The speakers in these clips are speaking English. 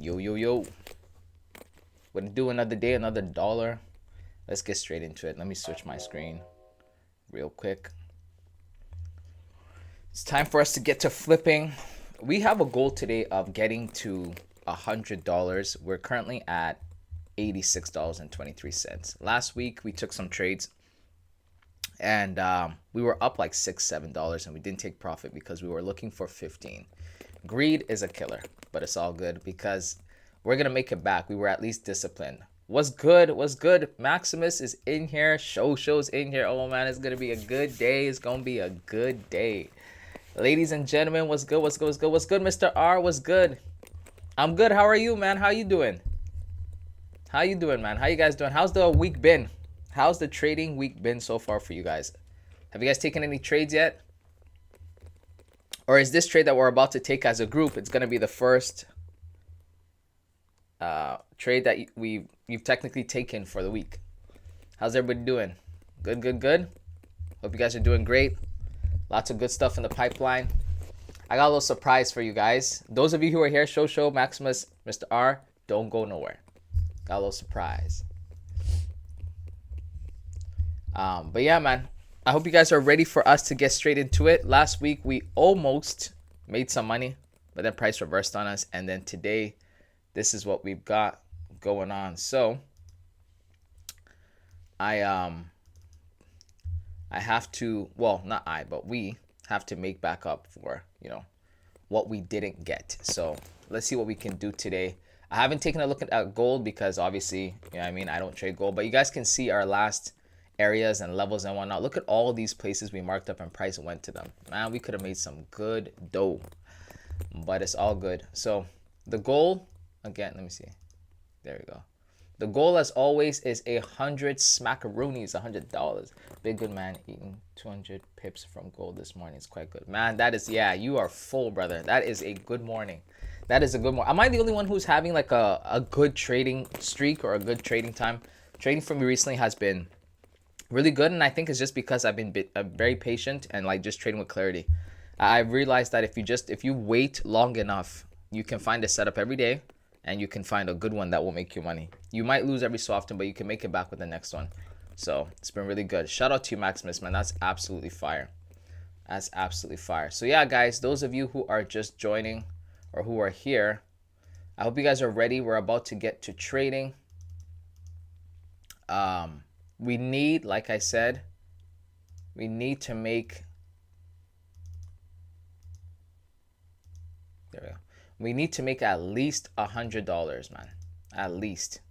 Yo, yo, yo. Gonna do another day, another dollar. Let's get straight into it. Let me switch my screen real quick. It's time for us to get to flipping. We have a goal today of getting to $100. We're currently at $86.23. Last week, we took some trades and we were up like $6-7 and we didn't take profit because we were looking for 15. Greed is a killer, but it's all good because we're gonna make it back. We were at least disciplined. What's good? What's good? Maximus is in here. Show's in here. Oh man, it's gonna be a good day. It's gonna be a good day. Ladies and gentlemen, what's good? What's good? What's good? What's good, Mr. R? What's good? I'm good. How are you, man? How you doing? How you doing, man? How you guys doing? How's the week been? How's the trading week been so far for you guys? Have you guys taken any trades yet? Or is this trade that we're about to take as a group, it's gonna be the first trade that you've technically taken for the week? How's everybody doing? Good, good, good. Hope you guys are doing great. Lots of good stuff in the pipeline. I got a little surprise for you guys. Those of you who are here, Show, Maximus, Mr. R, don't go nowhere. Got a little surprise. But yeah, man, I hope you guys are ready for us to get straight into it. Last week we almost made some money, but then price reversed on us, and then today this is what we've got going on. So I have to, well, not I, but we have to make back up for, what we didn't get. So let's see what we can do today. I haven't taken a look at gold because obviously, I don't trade gold, but you guys can see our last areas and levels and whatnot. Look at all these places we marked up and price went to them. Man, we could have made some good dough, but it's all good. So the goal, again, let me see. There we go. The goal, as always, is 100 smackaroonies, $100. Big good man eating 200 pips from gold this morning. It's quite good. Man, that is, yeah, you are full, brother. That is a good morning. That is a good morning. Am I the only one who's having like a good trading streak or a good trading time? Trading for me recently has been really good, and I think it's just because I've been very patient and like just trading with clarity. I realized that if you wait long enough, you can find a setup every day and you can find a good one that will make you money. You might lose every so often, but you can make it back with the next one. So it's been really good. Shout out to you, Maximus, man. That's absolutely fire. That's absolutely fire. So yeah, guys, those of you who are just joining or who are here, I hope you guys are ready. We're about to get to trading. We need, like I said, we need to make, there we go. We need to make at least $100, man. At least.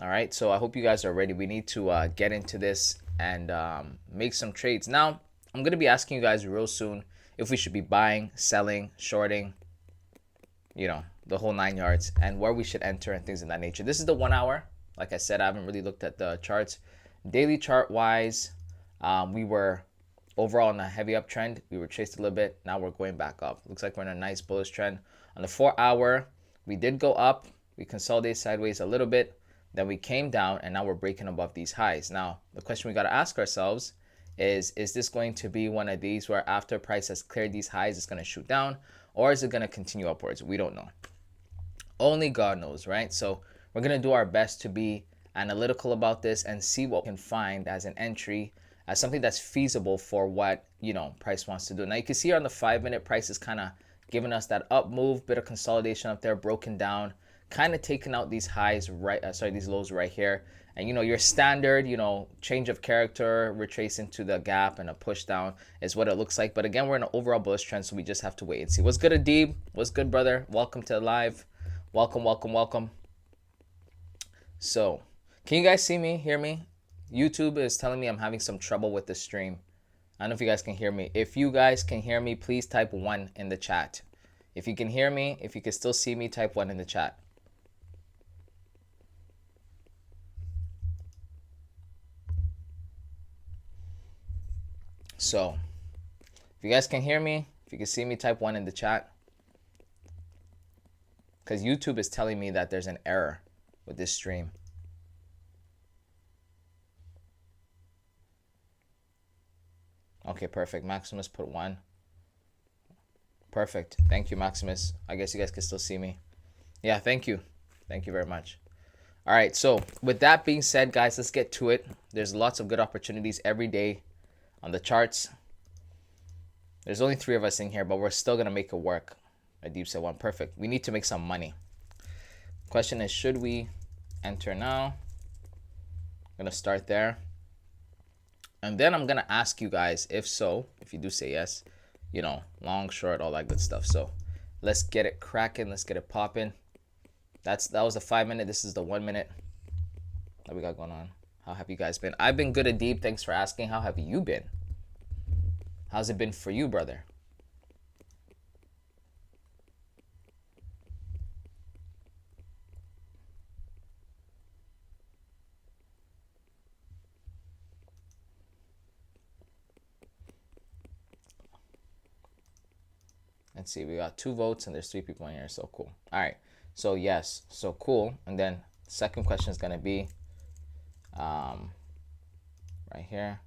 All right. So I hope you guys are ready. We need to get into this and make some trades. Now, I'm going to be asking you guys real soon if we should be buying, selling, shorting, the whole 9 yards, and where we should enter and things of that nature. This is the 1 hour. Like I said, I haven't really looked at the charts. Daily chart wise, we were overall in a heavy uptrend. We were chased a little bit. Now we're going back up. Looks like we're in a nice bullish trend. On the 4 hour, we did go up. We consolidated sideways a little bit. Then we came down, and now we're breaking above these highs. Now, the question we got to ask ourselves is this going to be one of these where after price has cleared these highs, it's going to shoot down? Or is it going to continue upwards? We don't know. Only God knows, right? So we're going to do our best to be analytical about this and see what we can find as an entry, as something that's feasible for what, price wants to do. Now you can see on the 5-minute price is kind of giving us that up move, bit of consolidation up there, broken down, kind of taking out these highs these lows right here. And your standard, change of character, retrace into the gap and a push down is what it looks like. But again, we're in an overall bullish trend, so we just have to wait and see. What's good, Adib? What's good, brother? Welcome to the live. Welcome, welcome, welcome. So, can you guys see me, hear me? YouTube is telling me I'm having some trouble with the stream. I don't know if you guys can hear me. If you guys can hear me, please type 1 in the chat. If you can hear me, if you can still see me, type 1 in the chat. So, if you guys can hear me, if you can see me, type 1 in the chat. Because YouTube is telling me that there's an error with this stream. Okay, perfect. Maximus put 1. Perfect. Thank you, Maximus. I guess you guys can still see me. Yeah, thank you. Thank you very much. All right, so with that being said, guys, let's get to it. There's lots of good opportunities every day on the charts. There's only 3 of us in here, but we're still going to make it work. A deep set one. Perfect. We need to make some money. Question is, should we enter now? I'm going to start there. And then I'm going to ask you guys, if so, if you do say yes, you know, long, short, all that good stuff. So let's get it cracking. Let's get it popping. That was the 5 minute. This is the 1 minute that we got going on. How have you guys been? I've been good, Adib. Thanks for asking. How have you been? How's it been for you, brother? Let's see. We got 2 votes and there's 3 people in here. So cool. All right. So yes. So cool. And then second question is going to be right here.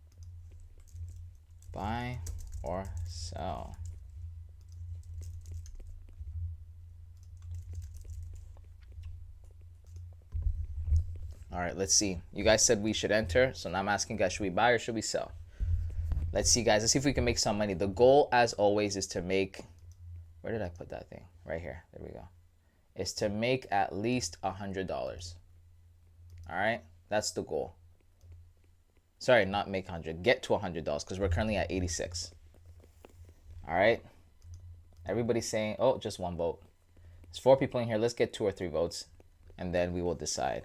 Buy or sell. All right, let's see. You guys said we should enter, so now I'm asking guys, should we buy or should we sell? Let's see, guys. Let's see if we can make some money. The goal, as always, is to make... Where did I put that thing? Right here. There we go. Is to make at least $100. All right? That's the goal. Sorry, not make 100. Get to $100 because we're currently at 86. All right? Everybody's saying, oh, just 1 vote. There's 4 people in here. Let's get 2 or 3 votes, and then we will decide.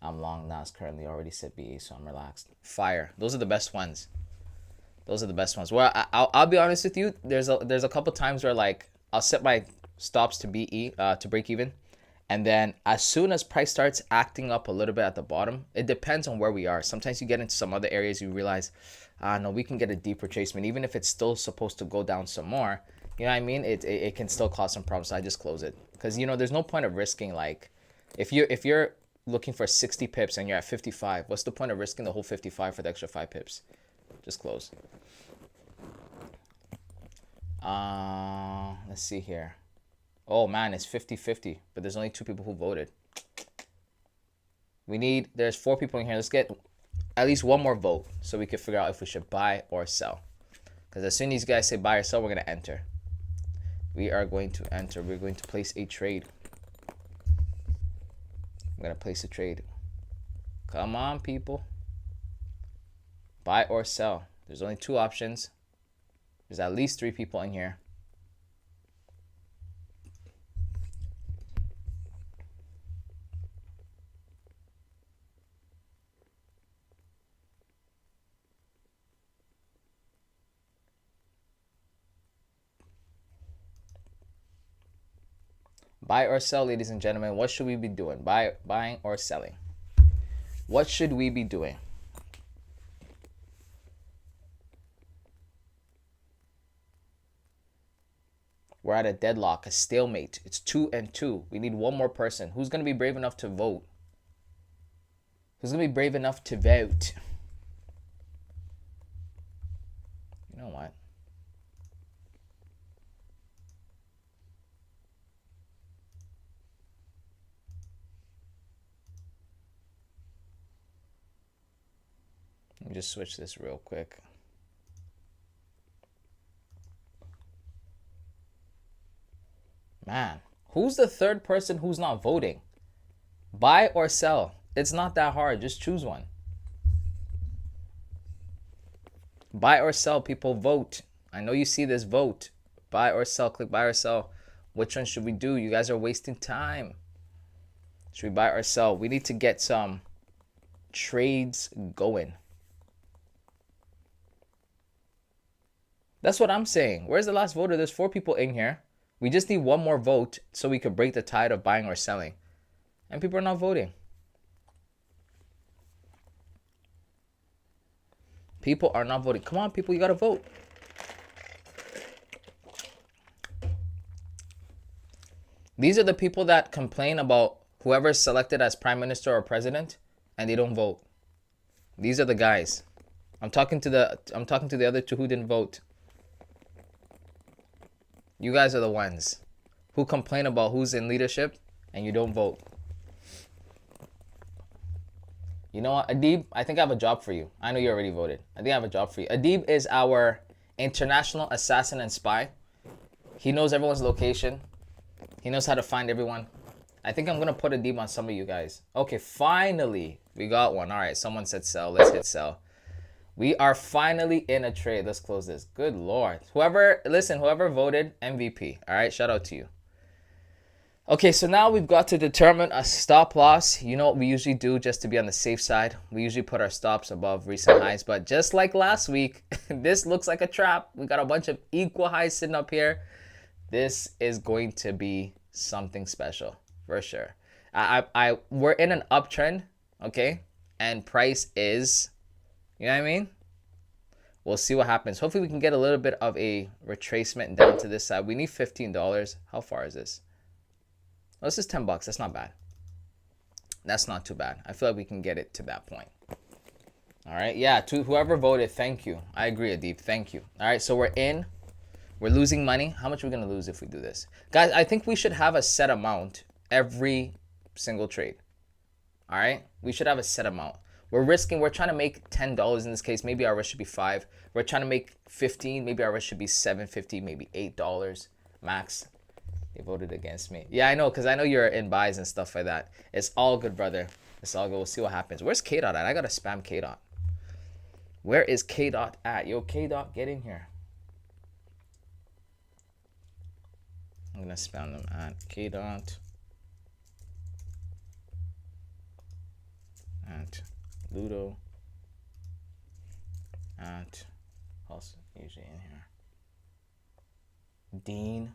I'm long now. It's currently already set BA, so I'm relaxed. Fire. Those are the best ones. Those are the best ones. Well, I'll be honest with you. There's a couple times where, like, I'll set my stops to BE, to break even. And then as soon as price starts acting up a little bit at the bottom, it depends on where we are. Sometimes you get into some other areas, you realize, no, we can get a deep retracement. Even if it's still supposed to go down some more, you know what I mean? It can still cause some problems. So I just close it. Because, you know, there's no point of risking, like, if you're looking for 60 pips and you're at 55, what's the point of risking the whole 55 for the extra 5 pips? Just close. Let's see here. Oh man, it's 50-50, but there's only 2 people who voted. There's 4 people in here. Let's get at least 1 more vote so we can figure out if we should buy or sell. Because as soon as you guys say buy or sell, we're going to enter. We are going to enter. We're going to place a trade. I'm going to place a trade. Come on, people. Buy or sell. There's only 2 options. There's at least 3 people in here. Buy or sell, ladies and gentlemen. What should we be doing? Buying or selling? What should we be doing? We're at a deadlock, a stalemate. It's 2-2. We need 1 more person. Who's going to be brave enough to vote? Who's going to be brave enough to vote? You know what? Let me just switch this real quick. Man, who's the 3rd person who's not voting? Buy or sell? It's not that hard. Just choose one. Buy or sell, people, vote. I know you see this, vote. Buy or sell, click buy or sell. Which one should we do? You guys are wasting time. Should we buy or sell? We need to get some trades going. That's what I'm saying. Where's the last voter? There's 4 people in here. We just need 1 more vote so we could break the tide of buying or selling. And people are not voting. People are not voting. Come on, people, you got to vote. These are the people that complain about whoever's selected as prime minister or president and they don't vote. These are the guys. I'm talking to the other 2 who didn't vote. You guys are the ones who complain about who's in leadership and you don't vote. You know what, Adib? I think I have a job for you. I know you already voted. I think I have a job for you. Adib is our international assassin and spy. He knows everyone's location. He knows how to find everyone. I think I'm going to put Adib on some of you guys. Okay, finally. We got one. All right, someone said sell. Let's hit sell. We are finally in a trade. Let's close this. Good Lord. Whoever voted MVP. All right, shout out to you. Okay, so now we've got to determine a stop loss. You know what we usually do just to be on the safe side? We usually put our stops above recent highs, but just like last week, this looks like a trap. We got a bunch of equal highs sitting up here. This is going to be something special for sure. We're in an uptrend, okay? And price is, you know what I mean? We'll see what happens. Hopefully we can get a little bit of a retracement down to this side. We need $15. How far is this? Oh, this is $10. That's not bad. That's not too bad. I feel like we can get it to that point. All right. Yeah. To whoever voted, thank you. I agree, Adib. Thank you. All right. So we're in. We're losing money. How much are we going to lose if we do this? Guys, I think we should have a set amount every single trade. All right. We should have a set amount. We're trying to make $10 in this case. Maybe our risk should be $5. We're trying to make 15. Maybe our risk should be $7.50, maybe $8 max. They voted against me. Yeah, I know, because I know you're in buys and stuff like that. It's all good, brother. It's all good. We'll see what happens. Where's K-Dot at? I got to spam K-Dot. Where is K-Dot at? Yo, K-Dot, get in here. I'm going to spam them at K-Dot. At Ludo. At, who's usually in here? Dean.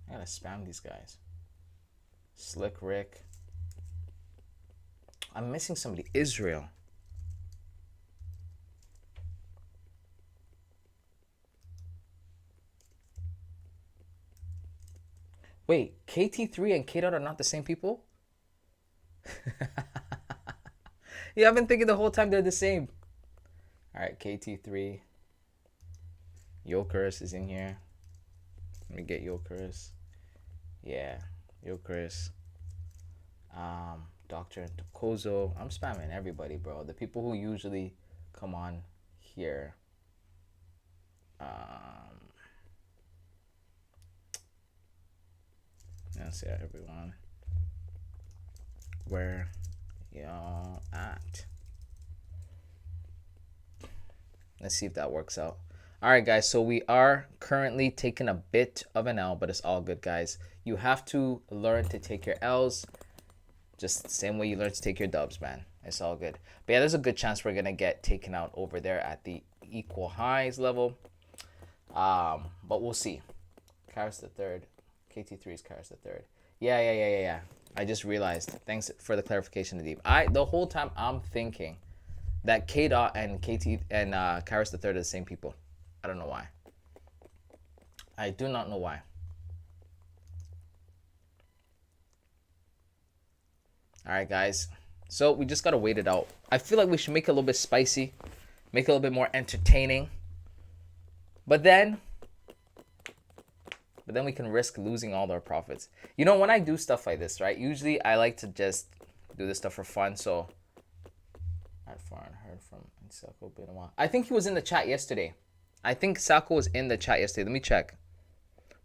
I gotta spam these guys. Slick Rick. I'm missing somebody. Israel. Wait, KT3 and K-Dot are not the same people? Yeah, I've been thinking the whole time they're the same. All right, KT3. Yokeris is in here. Let me get Yokeris. Yeah, Yokeris. Dr. Tokozo. I'm spamming everybody, bro. The people who usually come on here. Let's see everyone. Where y'all at? Let's see if that works out. All right, guys, so we are currently taking a bit of an L, but it's all good, guys. You have to learn to take your L's just the same way you learn to take your dubs, man. It's all good. But yeah, there's a good chance we're going to get taken out over there at the equal highs level. But we'll see. Karis the third. KT3 is Karis the third. Yeah. I just realized. Thanks for the clarification, Nadeem. The whole time I'm thinking that K-Dot and KT and Karis the third are the same people. I don't know why. I do not know why. All right, guys. So we just got to wait it out. I feel like we should make it a little bit spicy. Make it a little bit more entertaining. But then we can risk losing all our profits. You know, when I do stuff like this, right? Usually I like to just do this stuff for fun. So I've heard from Sako been a while. I think he was in the chat yesterday. I think Sako was in the chat yesterday. Let me check.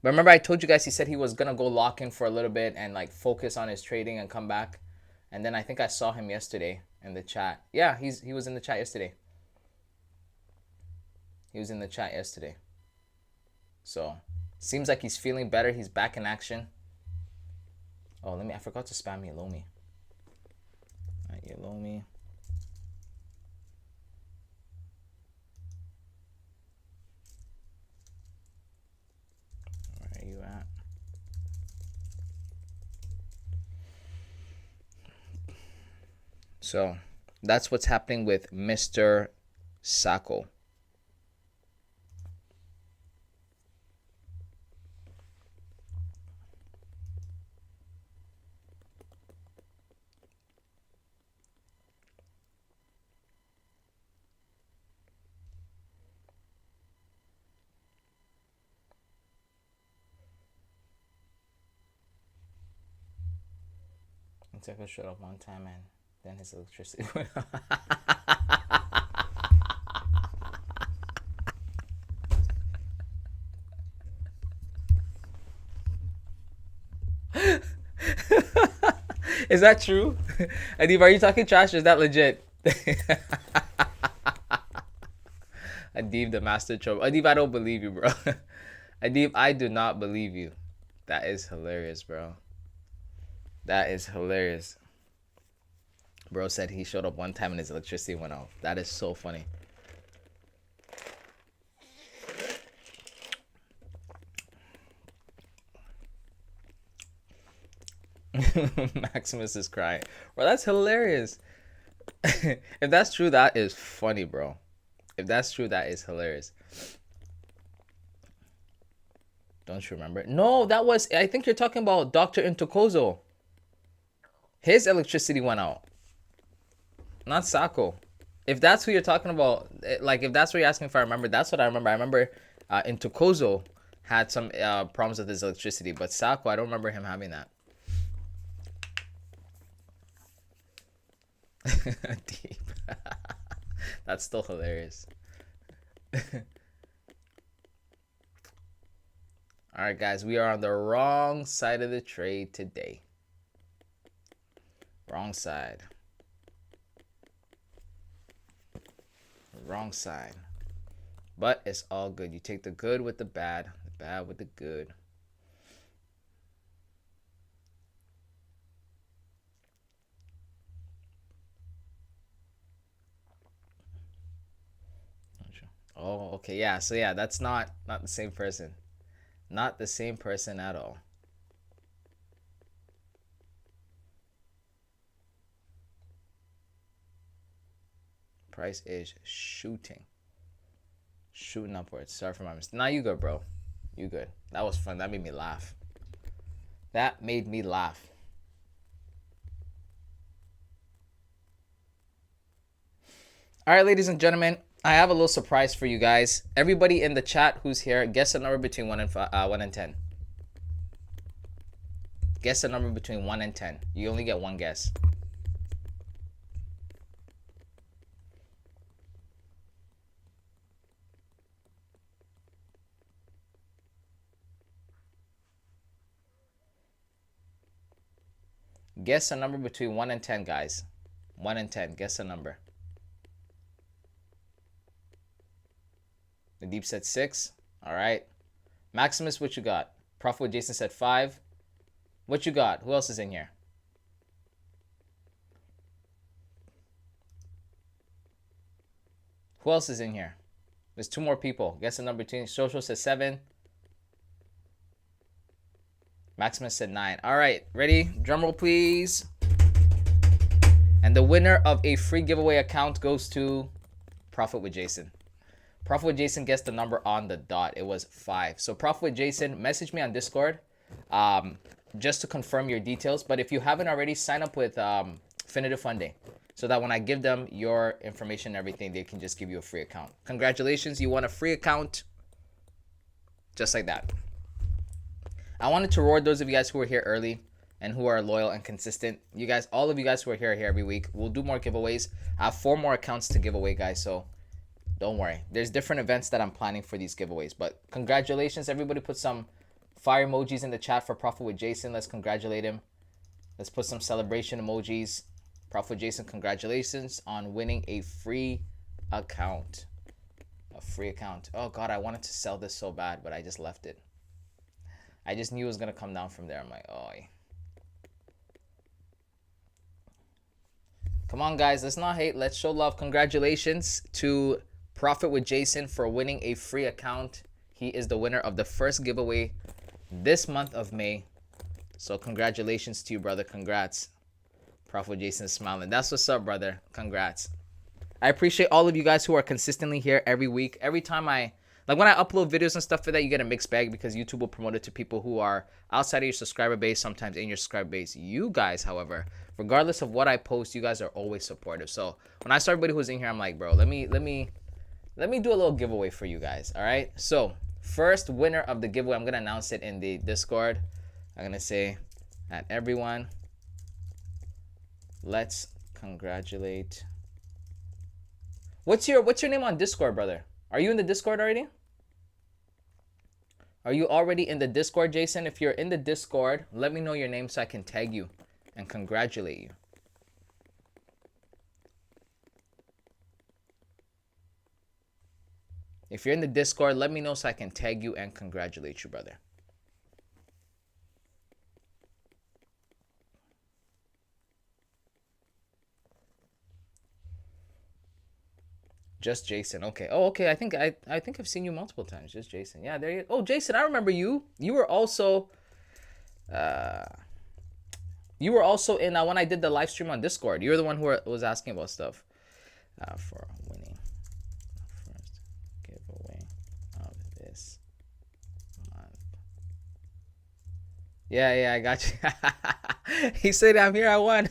But remember I told you guys he said he was going to go lock in for a little bit and like focus on his trading and come back. And then I think I saw him yesterday in the chat. Yeah, he was in the chat yesterday. He was in the chat yesterday. So, seems like he's feeling better. He's back in action. Oh, I forgot to spam Yalomi. All right, Yalomi. Where are you at? So, that's what's happening with Mr. Sako. Monteco showed up one time and then his electricity went out. Is that true? Adib, are you talking trash or is that legit? Adib, the master trouble. Adib, I don't believe you, bro. Adib, I do not believe you. That is hilarious, bro. That is hilarious. Bro said he showed up one time and his electricity went off. That is so funny. Maximus is crying. Bro, that's hilarious. If that's true, that is funny, bro. If that's true, that is hilarious. Don't you remember? No, that was, I think you're talking about Dr. Intokozo. His electricity went out. Not Sako. If that's who you're talking about, like if that's what you're asking if I remember, that's what I remember. I remember Intokozo had some problems with his electricity, but Sako, I don't remember him having that. Deep. That's still hilarious. All right, guys, we are on the wrong side of the trade today. Wrong side. Wrong side. But it's all good. You take the good with the bad with the good. Oh, okay, yeah. So yeah, that's not the same person. Not the same person at all. Price is shooting upwards. Sorry for my mistake. Nah, you good, bro. You good. That was fun. That made me laugh. That made me laugh. All right, ladies and gentlemen, I have a little surprise for you guys. Everybody in the chat who's here, guess a number between 1 and 10. Guess a number between 1 and 10. You only get one guess. Guess a number between 1 and 10, guys. 1 and 10. Guess a number. The Deep said 6. All right. Maximus, what you got? Prophet with Jason said 5. What you got? Who else is in here? Who else is in here? There's 2 more people. Guess the number between. Social said 7. Maximus said 9. All right. Ready? Drum roll, please. And the winner of a free giveaway account goes to Prophet with Jason. Prophet with Jason guessed the number on the dot. It was 5. So Prophet with Jason, message me on Discord just to confirm your details. But if you haven't already, sign up with Definitive Funding so that when I give them your information and everything, they can just give you a free account. Congratulations. You won a free account just like that. I wanted to reward those of you guys who were here early and who are loyal and consistent. You guys, all of you guys who are here every week. We'll do more giveaways. I have 4 more accounts to give away, guys. So don't worry. There's different events that I'm planning for these giveaways. But congratulations. Everybody put some fire emojis in the chat for Prophet with Jason. Let's congratulate him. Let's put some celebration emojis. Prophet with Jason, congratulations on winning a free account. A free account. Oh, God, I wanted to sell this so bad, but I just left it. I just knew it was going to come down from there. I'm like, oh. Come on, guys. Let's not hate. Let's show love. Congratulations to Prophet with Jason for winning a free account. He is the winner of the first giveaway this month of May. So congratulations to you, brother. Congrats. Prophet with Jason is smiling. That's what's up, brother. Congrats. I appreciate all of you guys who are consistently here every week. Every time like when I upload videos and stuff for that, you get a mixed bag because YouTube will promote it to people who are outside of your subscriber base, sometimes in your subscriber base. You guys, however, regardless of what I post, you guys are always supportive. So when I saw everybody who's in here, I'm like, bro, let me do a little giveaway for you guys. All right. So first winner of the giveaway, I'm gonna announce it in the Discord. I'm gonna say at everyone Let's congratulate. What's your name on Discord, brother? Are you in the Discord already? Are you already in the Discord, Jason? If you're in the Discord, let me know your name so I can tag you and congratulate you. If you're in the Discord, let me know so I can tag you and congratulate you, brother. Just Jason. Okay. Oh, okay. I think I've seen you multiple times. Just Jason. Yeah, there you. Oh, Jason, I remember you. You were also in when I did the live stream on Discord. You were the one who was asking about stuff. For winning first giveaway of this month. Yeah, I got you. He said, "I'm here. I won."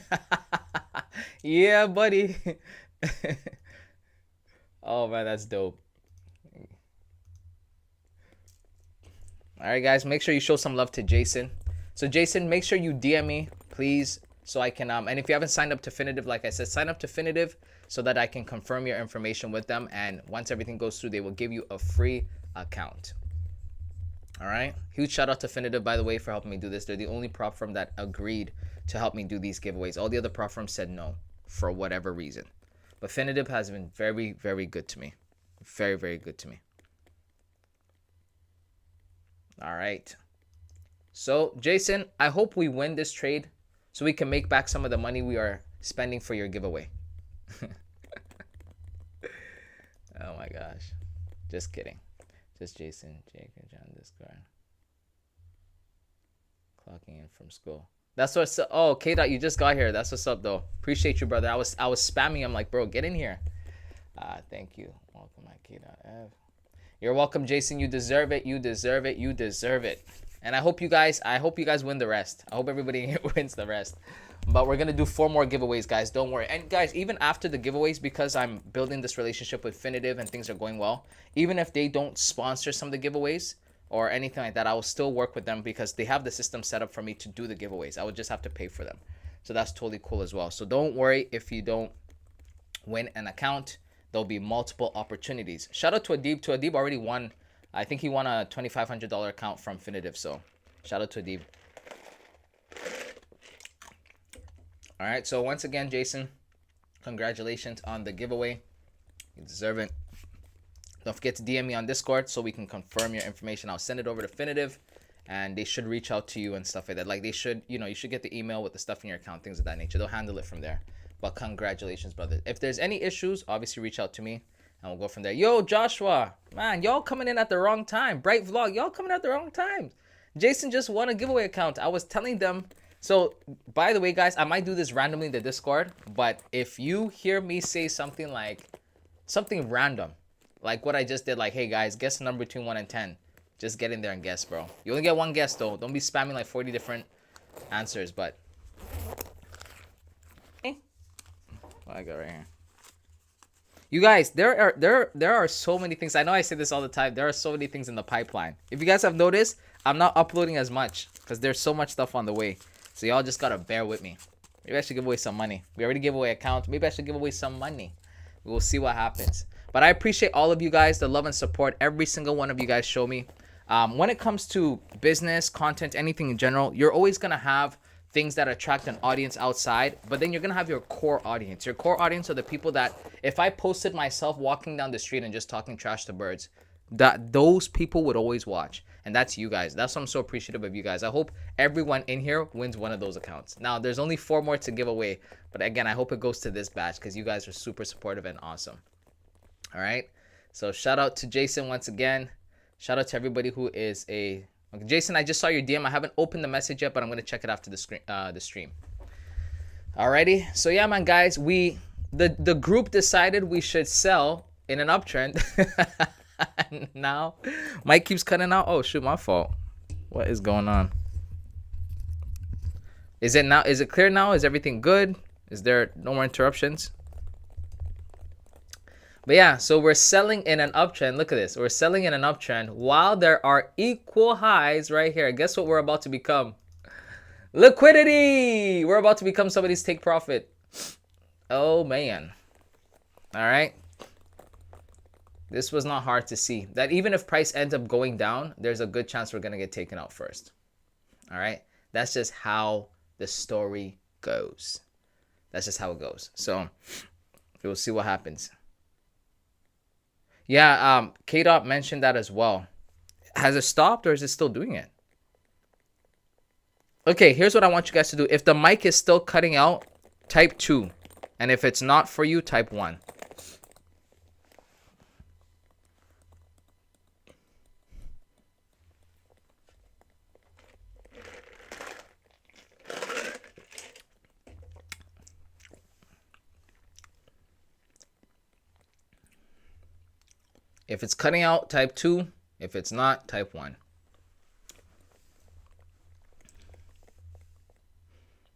Yeah, buddy. Oh man, that's dope. All right, guys, make sure you show some love to Jason. So Jason, make sure you DM me, please, so I can and if you haven't signed up to Definitive, like I said, sign up to Definitive so that I can confirm your information with them, and once everything goes through, they will give you a free account. All right, huge shout out to Definitive, by the way, for helping me do this. They're the only prop firm that agreed to help me do these giveaways. All the other prop firms said no for whatever reason. But Definitive has been very, very good to me. Very, very good to me. All right. So, Jason, I hope we win this trade so we can make back some of the money we are spending for your giveaway. Oh, my gosh. Just kidding. Just Jason, Jake, and John Discord. Clocking in from school. That's what's up. Oh, K-Dot, you just got here. That's what's up, though. Appreciate you, brother. I was spamming. I'm like, bro, get in here. Thank you. Welcome, my K-Dot. You're welcome, Jason. You deserve it. You deserve it. You deserve it. And I hope you guys win the rest. I hope everybody here wins the rest. But we're gonna do 4 more giveaways, guys. Don't worry. And guys, even after the giveaways, because I'm building this relationship with Definitive and things are going well, even if they don't sponsor some of the giveaways or anything like that, I will still work with them because they have the system set up for me to do the giveaways. I would just have to pay for them. So that's totally cool as well. So don't worry if you don't win an account. There'll be multiple opportunities. Shout out to Adib. Adib already won. I think he won a $2,500 account from Definitive. So shout out to Adib. All right. So once again, Jason, congratulations on the giveaway. You deserve it. Don't forget to DM me on Discord so we can confirm your information. I'll send it over to Definitive, and they should reach out to you and stuff like that. Like they should, you should get the email with the stuff in your account, things of that nature. They'll handle it from there. But congratulations, brother. If there's any issues, obviously reach out to me, and we'll go from there. Yo, Joshua, man, y'all coming in at the wrong time. Bright Vlog, y'all coming at the wrong time. Jason just won a giveaway account. I was telling them. So, by the way, guys, I might do this randomly in the Discord, but if you hear me say something random, like what I just did, like, hey, guys, guess the number between 1 and 10. Just get in there and guess, bro. You only get one guess, though. Don't be spamming like 40 different answers, but... What I got right here. You guys, there are so many things. I know I say this all the time. There are so many things in the pipeline. If you guys have noticed, I'm not uploading as much because there's so much stuff on the way. So y'all just gotta bear with me. Maybe I should give away some money. We already gave away accounts. Maybe I should give away some money. We'll see what happens. But I appreciate all of you guys, the love and support every single one of you guys show me. When it comes to business, content, anything in general, you're always gonna have things that attract an audience outside, but then you're gonna have your core audience. Your core audience are the people that, if I posted myself walking down the street and just talking trash to birds, that those people would always watch. And that's you guys. That's why I'm so appreciative of you guys. I hope everyone in here wins one of those accounts. Now, there's only 4 more to give away, but again, I hope it goes to this batch because you guys are super supportive and awesome. All right. So shout out to Jason once again. Shout out to everybody who is a... Okay, Jason, I just saw your DM. I haven't opened the message yet, but I'm gonna check it after the stream. Alrighty. So yeah, man, guys, the group decided we should sell in an uptrend. Now, Mike keeps cutting out. Oh shoot, my fault. What is going on? Is it now? Is it clear now? Is everything good? Is there no more interruptions? But yeah, so we're selling in an uptrend. Look at this. We're selling in an uptrend while there are equal highs right here. Guess what we're about to become? Liquidity! We're about to become somebody's take profit. Oh, man. All right. This was not hard to see. That even if price ends up going down, there's a good chance we're going to get taken out first. All right. That's just how the story goes. That's just how it goes. So we'll see what happens. Yeah, K-Dot mentioned that as well. Has it stopped or is it still doing it? Okay, here's what I want you guys to do. If the mic is still cutting out, type 2. And if it's not for you, type 1. If it's cutting out, type 2. If it's not, type 1.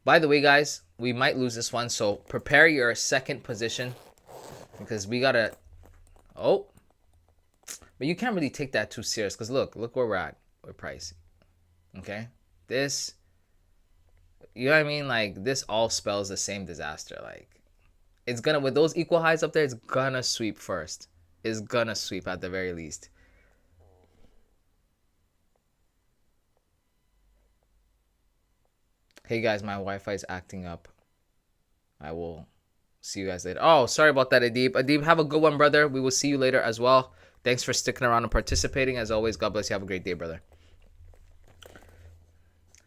By the way, guys, we might lose this one, so prepare your second position because we gotta. Oh, but you can't really take that too serious because look where we're at with price. Okay, this, you know what I mean? Like this all spells the same disaster. Like it's gonna, with those equal highs up there, it's gonna sweep first. It's gonna sweep at the very least. Hey guys, my Wi-Fi is acting up. I will see you guys later. Oh, sorry about that, Adib. Adib, have a good one, brother. We will see you later as well. Thanks for sticking around and participating. As always, God bless you. Have a great day, brother.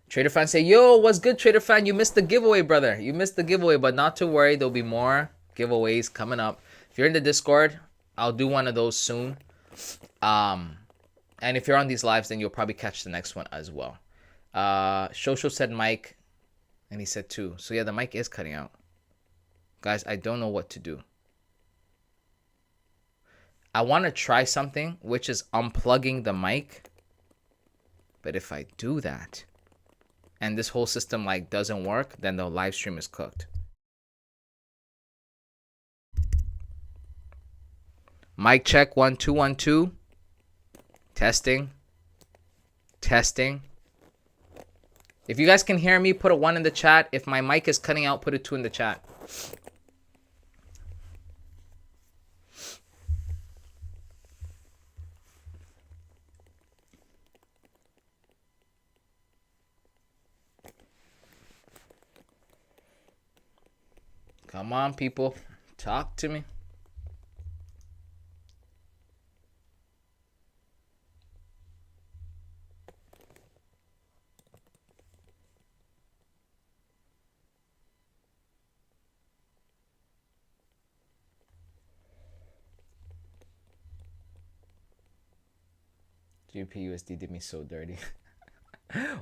Trader fan say, yo, what's good, Trader fan? You missed the giveaway, brother. You missed the giveaway, but not to worry. There'll be more giveaways coming up. If you're in the Discord, I'll do one of those soon. And if you're on these lives, then you'll probably catch the next one as well. Shosho said Mike. And he said 2. So yeah, the mic is cutting out. Guys, I don't know what to do. I want to try something, which is unplugging the mic. But if I do that, and this whole system like doesn't work, then the live stream is cooked. Mic check 1 2 1 2. Testing. Testing. If you guys can hear me, put a 1 in the chat. If my mic is cutting out, put a 2 in the chat. Come on, people. Talk to me. GPUSD did me so dirty.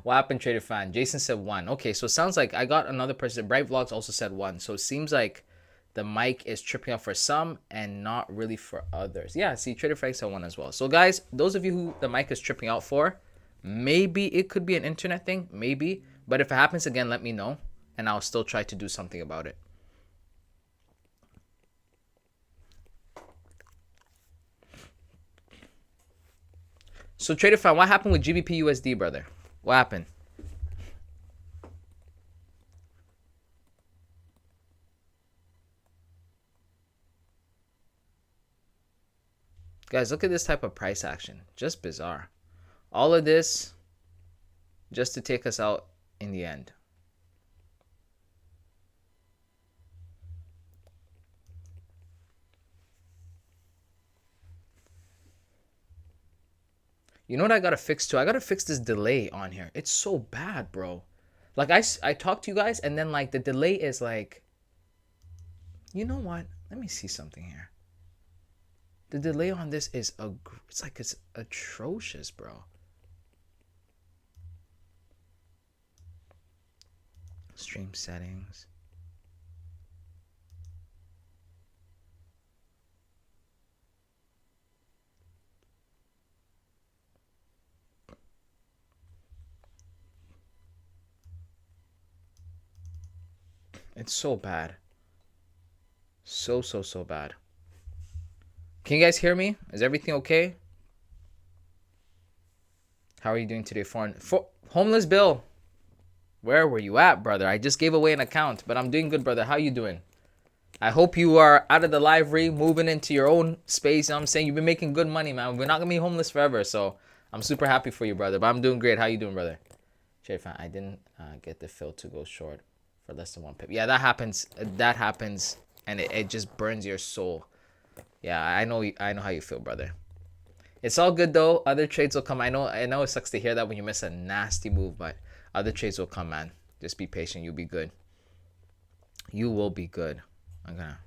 What happened, Trader Fan? Jason said 1. Okay, so it sounds like I got another person. Bright Vlogs also said 1. So it seems like the mic is tripping out for some and not really for others. Yeah, see, Trader Frank said 1 as well. So guys, those of you who the mic is tripping out for, maybe it could be an internet thing. Maybe. But if it happens again, let me know. And I'll still try to do something about it. So Trader Fan, what happened with GBP USD, brother? What happened? Guys, look at this type of price action. Just bizarre. All of this just to take us out in the end. You know what I gotta fix too? I gotta fix this delay on here. It's so bad, bro. Like I talk to you guys and then like the delay is like, you know what? Let me see something here. The delay on this is it's atrocious, bro. Stream settings. It's so bad. So bad. Can you guys hear me? Is everything okay? How are you doing today, Homeless Bill? Where were you at, brother? I just gave away an account, but I'm doing good, brother. How you doing? I hope you are out of the library, moving into your own space. You know what I'm saying? You've been making good money, man. We're not going to be homeless forever. So I'm super happy for you, brother. But I'm doing great. How you doing, brother? Cherry fan, I didn't get the fill to go short for less than 1 pip. Yeah, that happens. That happens. And it just burns your soul. Yeah, I know how you feel, brother. It's all good, though. Other trades will come. I know it sucks to hear that when you miss a nasty move. But other trades will come, man. Just be patient. You'll be good. You will be good. I'm gonna.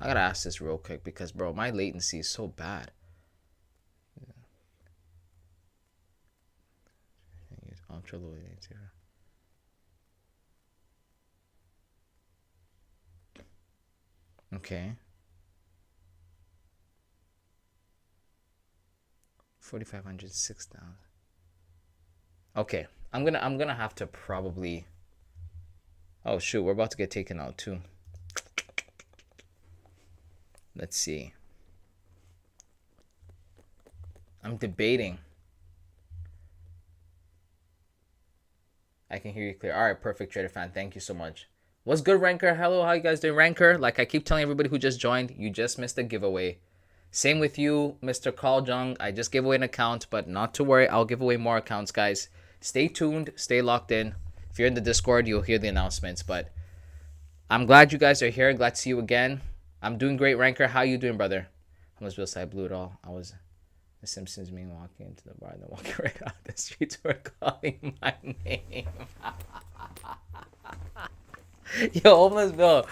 I gotta ask this real quick because, bro, my latency is so bad. Ultra low latency. Okay. 4,500, 6,000. Okay, I'm gonna have to probably. Oh shoot, we're about to get taken out too. Let's see. I'm debating. I can hear you clear. All right, perfect, Trader Fan. Thank you so much. What's good, Ranker? Hello, how you guys doing, Ranker? Like I keep telling everybody who just joined, you just missed a giveaway. Same with you, Mr. Carl Jung. I just gave away an account, but not to worry. I'll give away more accounts, guys. Stay tuned. Stay locked in. If you're in the Discord, you'll hear the announcements. But I'm glad you guys are here. Glad to see you again. I'm doing great, Ranker. How you doing, brother? I was real side blue at all. I was the Simpsons meme walking into the bar and then walking right out the streets were calling my name. Yo, homeless Bill.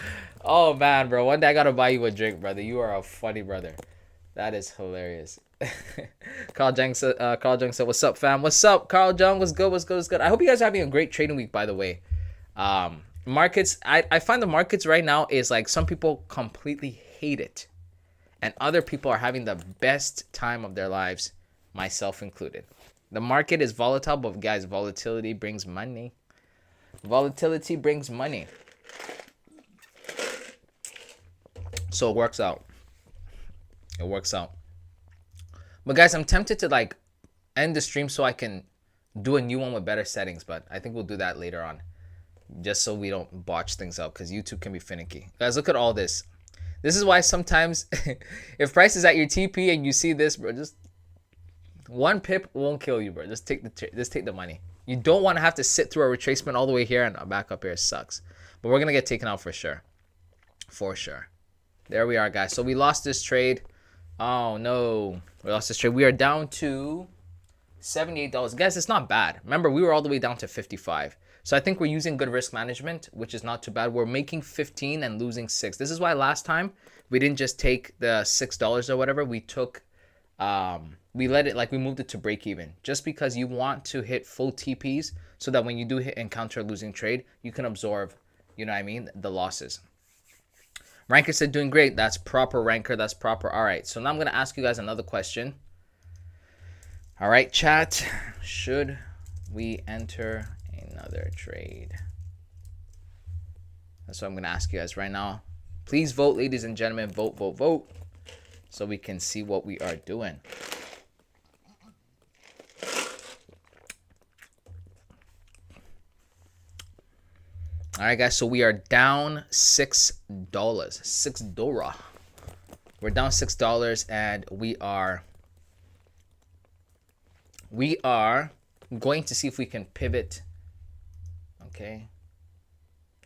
Oh man, bro. One day I gotta buy you a drink, brother. You are a funny brother. That is hilarious. Carl Jung said, "What's up, fam? What's up, Carl Jung? What's good? What's good? What's good? I hope you guys are having a great trading week, by the way. Markets. I find the markets right now is like some people completely hate it, and other people are having the best time of their lives, myself included. The market is volatile, but guys, volatility brings money. Volatility brings money. So it works out. It works out. But guys, I'm tempted to like end the stream so I can do a new one with better settings, but I think we'll do that later on. Just so we don't botch things up, because YouTube can be finicky. Guys, look at all this. This is why sometimes if price is at your TP and you see this, bro, just 1 pip won't kill you, bro. Just take the money. You don't want to have to sit through a retracement all the way here and back up here. It sucks. But we're going to get taken out for sure. For sure. There we are, guys. So we lost this trade. Oh, no. We lost this trade. We are down to $78. Guys, it's not bad. Remember, we were all the way down to 55. So I think we're using good risk management, which is not too bad. We're making 15 and losing 6. This is why last time we didn't just take the $6 or whatever. We took, we let it, like we moved it to break even. Just because you want to hit full TPs so that when you do encounter a losing trade, you can absorb, you know what I mean, the losses. Ranker said doing great. That's proper, Ranker. That's proper. All right. So now I'm going to ask you guys another question. All right, chat. Should we enter another trade? That's what I'm going to ask you guys right now. Please vote, ladies and gentlemen. Vote, vote, vote. So we can see what we are doing. All right, guys. So we are down $6. $6. We're down $6, and we are going to see if we can pivot. Okay.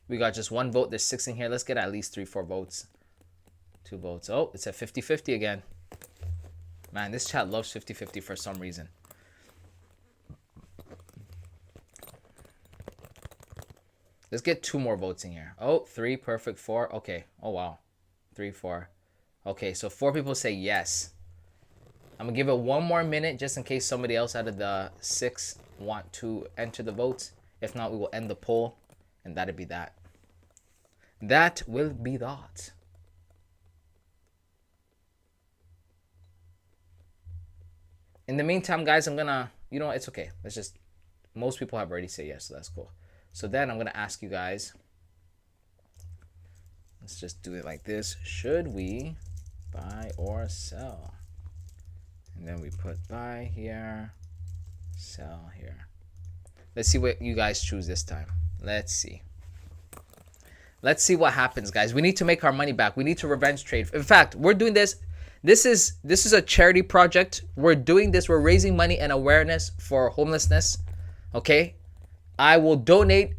We got just 1 vote. There's 6 in here. Let's get at least 3-4 votes. 2 votes. Oh, it's at 50-50 again. Man, this chat loves 50-50 for some reason. Let's get 2 more votes in here. Oh, 3. Perfect. 4. Okay. Oh, wow. 3, 4. Okay, so 4 people say yes. I'm going to give it 1 more minute just in case somebody else out of the 6 want to enter the votes. If not, we will end the poll. And that'll be that. That will be that. In the meantime, guys, I'm going to, you know, it's okay. Let's just, most people have already said yes, so that's cool. So then I'm going to ask you guys, Let's just do it like this. Should we buy or sell? And then we put buy here, sell here. Let's see what you guys choose this time. Let's see. Let's see what happens, guys. We need to make our money back. We need to revenge trade. In fact, we're doing this. This is a charity project. We're doing this. We're raising money and awareness for homelessness. Okay? I will donate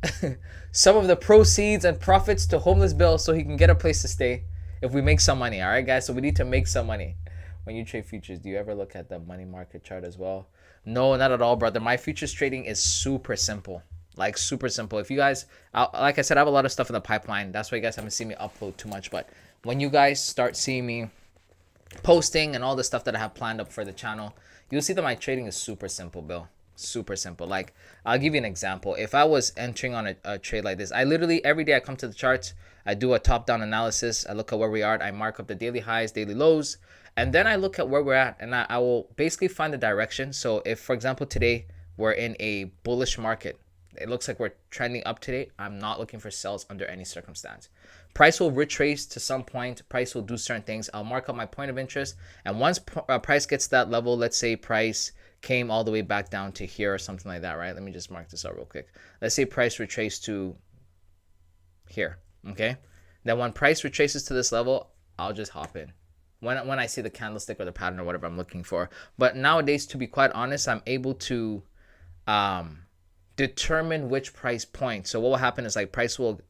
some of the proceeds and profits to Homeless Bill so he can get a place to stay if we make some money. All right, guys? So we need to make some money. When you trade futures, do you ever look at the money market chart as well? No, not at all, brother. My futures trading is super simple. Like super simple. If you guys, like I said, I have a lot of stuff in the pipeline. That's why you guys haven't seen me upload too much. But when you guys start seeing me posting and all the stuff that I have planned up for the channel, you'll see that my trading is super simple, Bill. Super simple. Like, I'll give you an example. If I was entering on a trade like this, I literally every day I come to the charts, I do a top-down analysis, I look at where we are, I mark up the daily highs, daily lows, and then I look at where we're at, and I will basically find the direction. So if, for example, today we're in a bullish market, it looks like we're trending up today, I'm not looking for sells under any circumstance. Price will retrace to some point. Price will do certain things. I'll mark up my point of interest. And once price gets to that level, let's say price came all the way back down to here or something like that, right? Let me just mark this out real quick. Let's say price retraced to here, okay? Then when price retraces to this level, I'll just hop in. When I see the candlestick or the pattern or whatever I'm looking for. But nowadays, to be quite honest, I'm able to determine which price point. So what will happen is like price will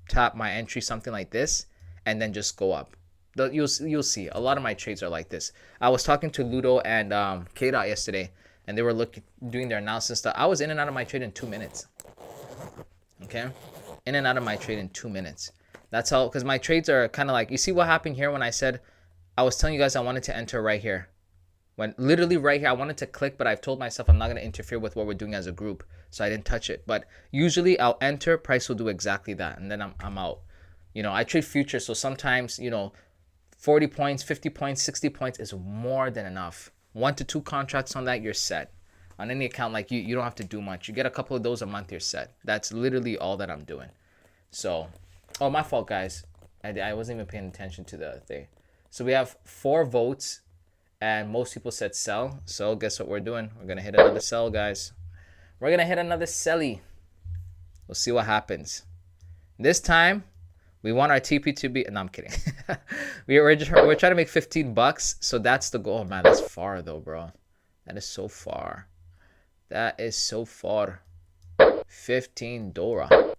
tap my entry something like this and then just go up. You'll see a lot of my trades are like this. I was talking to Ludo and K-Dot yesterday, and they were doing their analysis stuff. I was in and out of my trade in 2 minutes. Okay, in and out of my trade in 2 minutes. That's how, because my trades are kind of like, you see what happened here when I said I was telling you guys I wanted to enter right here. When literally right here I wanted to click, but I've told myself I'm not going to interfere with what we're doing as a group, so I didn't touch it. But usually I'll enter, price will do exactly that, and then I'm out. You know, I trade futures, so sometimes, you know, 40 points, 50 points, 60 points is more than enough. 1 to 2 contracts on that, you're set. On any account, like you don't have to do much. You get a couple of those a month, you're set. That's literally all that I'm doing. So, oh, my fault, guys. I wasn't even paying attention to the thing. So we have 4 votes, and most people said sell. So guess what we're doing? We're going to hit another sell, guys. We're going to hit another selly. We'll see what happens. This time, we want our TP to be... No, I'm kidding. we're trying to make 15 bucks. So that's the goal. Oh, man, that's far, though, bro. That is so far. That is so far. 15 Dora.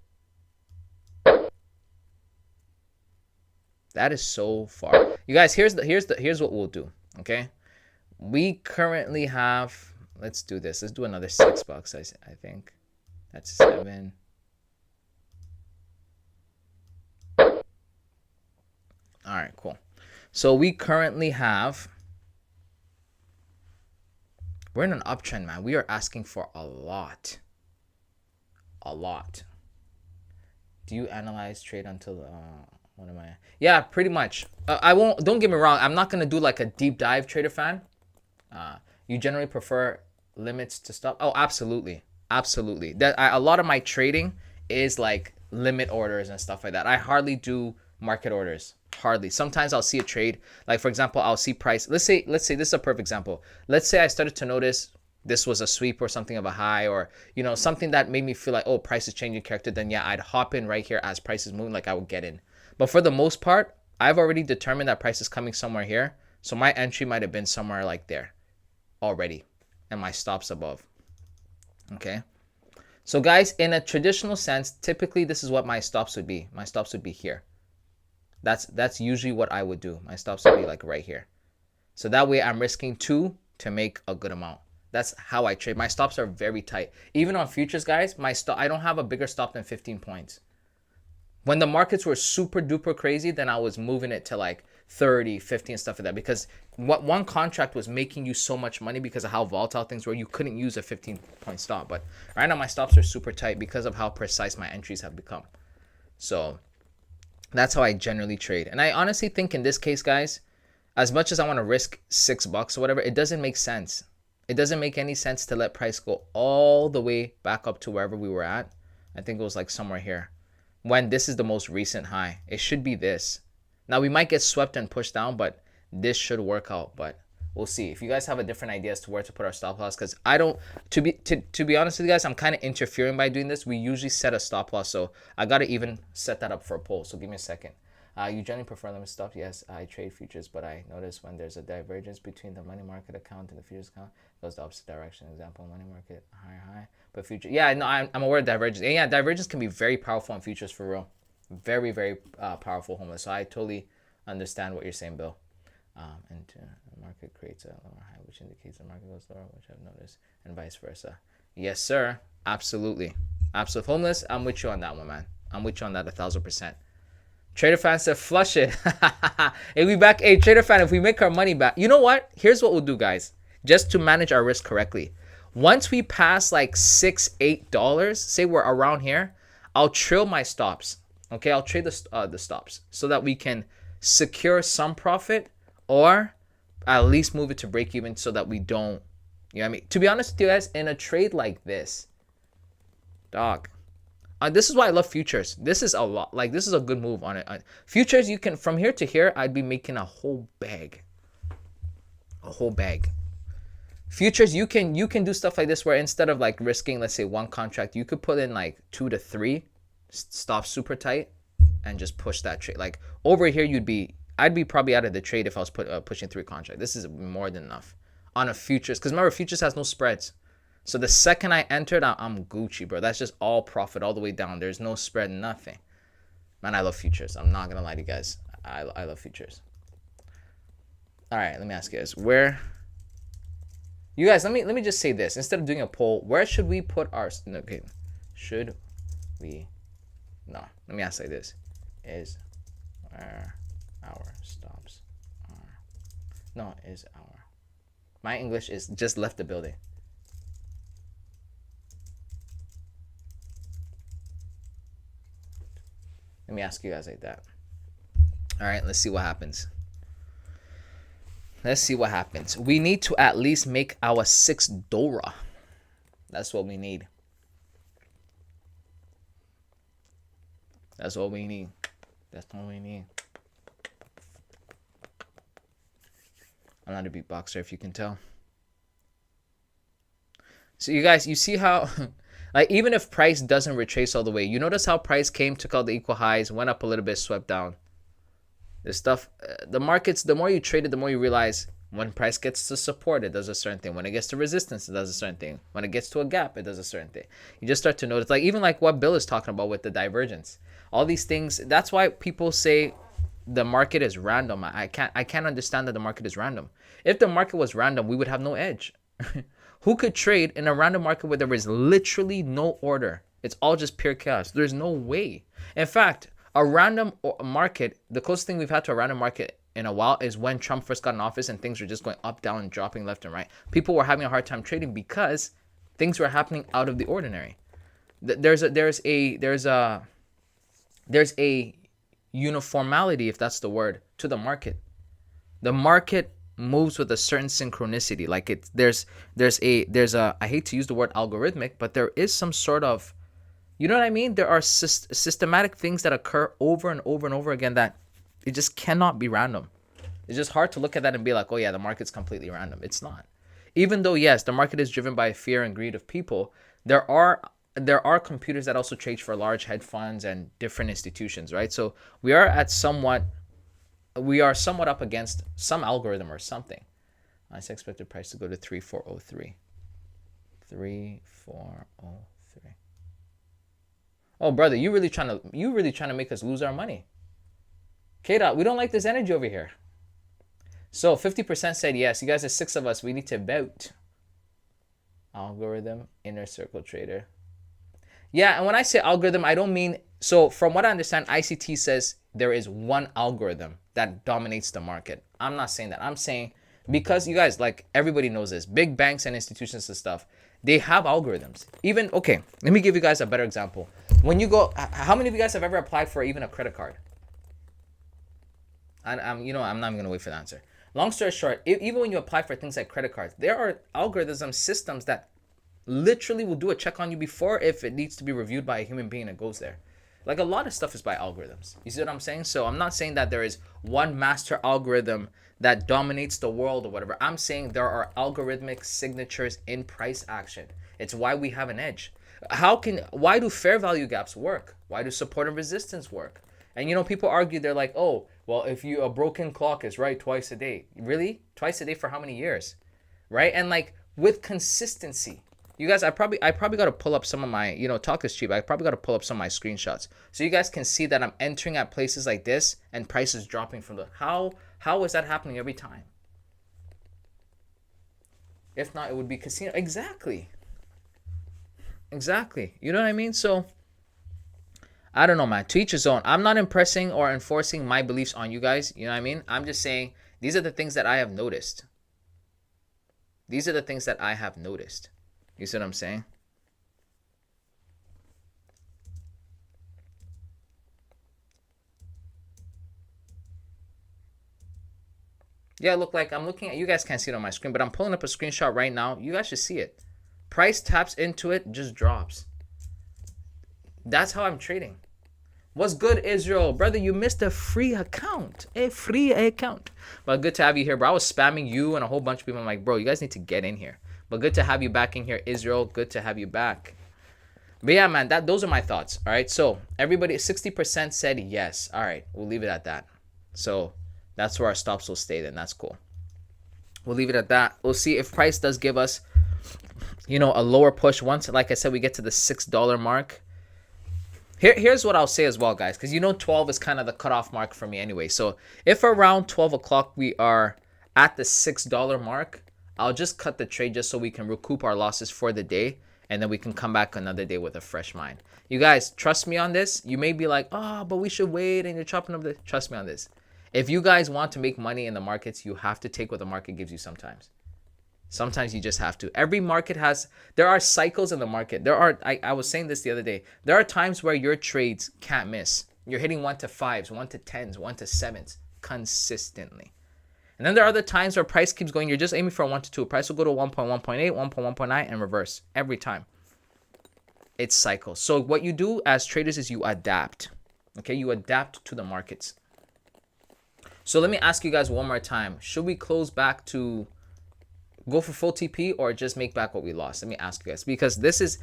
That is so far. You guys, here's what we'll do. Okay, we currently have. Let's do this. Let's do another 6 bucks. I think that's 7. All right, cool. So we currently have. We're in an uptrend, man. We are asking for a lot. A lot. Do you analyze trade until what am I? Yeah, pretty much. I won't. Don't get me wrong. I'm not gonna do like a deep dive trader fan. You generally prefer limits to stop. Oh, absolutely, absolutely. A lot of my trading is like limit orders and stuff like that. I hardly do market orders. Hardly. Sometimes I'll see a trade. Like for example, I'll see price. Let's say this is a perfect example. Let's say I started to notice this was a sweep or something of a high, or you know, something that made me feel like, oh, price is changing character. Then yeah, I'd hop in right here as price is moving. Like I would get in. But for the most part, I've already determined that price is coming somewhere here. So my entry might have been somewhere like there already, and my stops above. Okay. So guys, in a traditional sense, typically this is what my stops would be. My stops would be here. That's usually what I would do. My stops would be like right here. So that way I'm risking 2 to make a good amount. That's how I trade. My stops are very tight. Even on futures, guys, I don't have a bigger stop than 15 points. When the markets were super duper crazy, then I was moving it to like 30, 50 and stuff like that, because what one contract was making you so much money because of how volatile things were, you couldn't use a 15-point stop. But right now my stops are super tight because of how precise my entries have become. So that's how I generally trade. And I honestly think in this case, guys, as much as I want to risk $6 or whatever, it doesn't make sense. It doesn't make any sense to let price go all the way back up to wherever we were at. I think it was like somewhere here. when this is the most recent high. It should be this. Now we might get swept and pushed down, but this should work out. But we'll see. If you guys have a different idea as to where to put our stop loss, because I don't, to be honest with you guys, I'm kind of interfering by doing this. We usually set a stop loss, so I gotta even set that up for a poll. So give me a second. You generally prefer limit stops? Yes, I trade futures, but I notice when there's a divergence between the money market account and the futures account, it goes the opposite direction. Example, money market high, but future. Yeah, no, I'm aware of divergence. And yeah, divergence can be very powerful in futures for real. Very, very powerful, homeless. So I totally understand what you're saying, Bill. And the market creates a lower high, which indicates the market goes lower, which I've noticed, and vice versa. Yes, sir. Absolutely. Absolutely. Homeless, I'm with you on that one, man. I'm with you on that 1,000%. Trader fan said, flush it. Hey, we back. Hey, trader fan, if we make our money back, you know what? Here's what we'll do, guys. Just to manage our risk correctly. Once we pass like $6-8, say we're around here, I'll trail my stops. Okay, I'll trade the stops so that we can secure some profit or at least move it to break even so that we don't, you know what I mean? To be honest with you guys, in a trade like this, dog, this is why I love futures. This is a lot. Like, this is a good move on it. Futures, you can, from here to here, I'd be making a whole bag. A whole bag. Futures, you can do stuff like this where instead of like risking, let's say, one contract, you could put in like 2 to 3, stop super tight, and just push that trade. Like over here, I'd be probably out of the trade if I was pushing 3 contracts. This is more than enough on a futures, because remember, futures has no spreads. So the second I entered, I'm Gucci, bro. That's just all profit all the way down. There's no spread, nothing. Man, I love futures. I'm not gonna lie to you guys. I love futures. All right, let me ask you guys, where? You guys, let me just say this. Instead of doing a poll, where should we put our? Okay, should we? No, let me ask like this: is where our stops are? No, is our. My English is just left the building. Let me ask you guys like that. All right, let's see what happens. Let's see what happens. We need to at least make our $6. That's what we need. That's what we need. That's all we need. I'm not a beatboxer, if you can tell. So you guys, you see how... Like, even if price doesn't retrace all the way, you notice how price came, took out the equal highs, went up a little bit, swept down. This stuff, the markets, the more you trade it, the more you realize when price gets to support, it does a certain thing. When it gets to resistance, it does a certain thing. When it gets to a gap, it does a certain thing. You just start to notice, like, even like what Bill is talking about with the divergence. All these things, that's why people say the market is random. I can't understand that the market is random. If the market was random, we would have no edge. Who could trade in a random market where there is literally no order? It's all just pure chaos. There's no way. In fact, a random market, the closest thing we've had to a random market in a while is when Trump first got in office and things were just going up, down, and dropping left and right. People were having a hard time trading because things were happening out of the ordinary. There's a uniformity, if that's the word, to the market. The market moves with a certain synchronicity. Like there's a I hate to use the word algorithmic, but there is some sort of, you know what I mean? There are systematic things that occur over and over and over again that it just cannot be random. It's just hard to look at that and be like, oh yeah, the market's completely random. It's not. Even though, yes, the market is driven by fear and greed of people, there are computers that also trade for large hedge funds and different institutions, right? So we are somewhat up against some algorithm or something. I expected price to go to 3403. 3403. Oh, brother, you really trying to make us lose our money. K-Dot, we don't like this energy over here. So 50% said yes. You guys are 6 of us. We need to vote. Algorithm, inner circle trader. Yeah, and when I say algorithm, I don't mean... So from what I understand, ICT says there is one algorithm that dominates the market. I'm not saying that. I'm saying because you guys, like, everybody knows this. Big banks and institutions and stuff, they have algorithms. Even, okay, let me give you guys a better example. When you go... How many of you guys have ever applied for even a credit card? I'm not even going to wait for the answer. Long story short, even when you apply for things like credit cards, there are algorithms, systems that literally will do a check on you before if it needs to be reviewed by a human being that goes there. Like a lot of stuff is by algorithms. You see what I'm saying? So I'm not saying that there is one master algorithm that dominates the world or whatever. I'm saying there are algorithmic signatures in price action. It's why we have an edge. Why do fair value gaps work? Why do support and resistance work? And people argue, they're like, oh, well, if a broken clock is right twice a day. Really? Twice a day for how many years? Right? And like with consistency. You guys, I probably got to pull up some of my, talk is cheap. I probably got to pull up some of my screenshots so you guys can see that I'm entering at places like this and prices dropping from how is that happening every time? If not, it would be casino. Exactly. You know what I mean? So I don't know, man. To each his own. I'm not impressing or enforcing my beliefs on you guys. You know what I mean? I'm just saying these are the things that I have noticed. You see what I'm saying? Yeah, look, like I'm looking at, you guys can't see it on my screen, but I'm pulling up a screenshot right now. You guys should see it. Price taps into it, just drops. That's how I'm trading. What's good, Israel? Brother, you missed a free account. But good to have you here, bro. I was spamming you and a whole bunch of people. I'm like, bro, you guys need to get in here. But good to have you back in here, Israel. Good to have you back. But yeah, man, those are my thoughts. All right, so everybody, 60% said yes. All right, we'll leave it at that. So that's where our stops will stay then. That's cool. We'll leave it at that. We'll see if price does give us, a lower push once, like I said, we get to the $6 mark. Here's what I'll say as well, guys, because 12 is kind of the cutoff mark for me anyway. So if around 12 o'clock we are at the $6 mark, I'll just cut the trade just so we can recoup our losses for the day, and then we can come back another day with a fresh mind. You guys, trust me on this. You may be like, oh, but we should wait, and you're chopping up the... Trust me on this. If you guys want to make money in the markets, you have to take what the market gives you sometimes. Sometimes you just have to. Every market there are cycles in the market. I was saying this the other day. There are times where your trades can't miss. You're hitting 1 to 5s, 1 to 10s, 1 to 7s consistently. And then there are other times where price keeps going. You're just aiming for a 1 to 2. Price will go to 1.1.8, 1.1.9 and reverse every time. It's cycles. So what you do as traders is you adapt. Okay, you adapt to the markets. So let me ask you guys one more time. Should we close back to go for full TP or just make back what we lost? Let me ask you guys, because this is,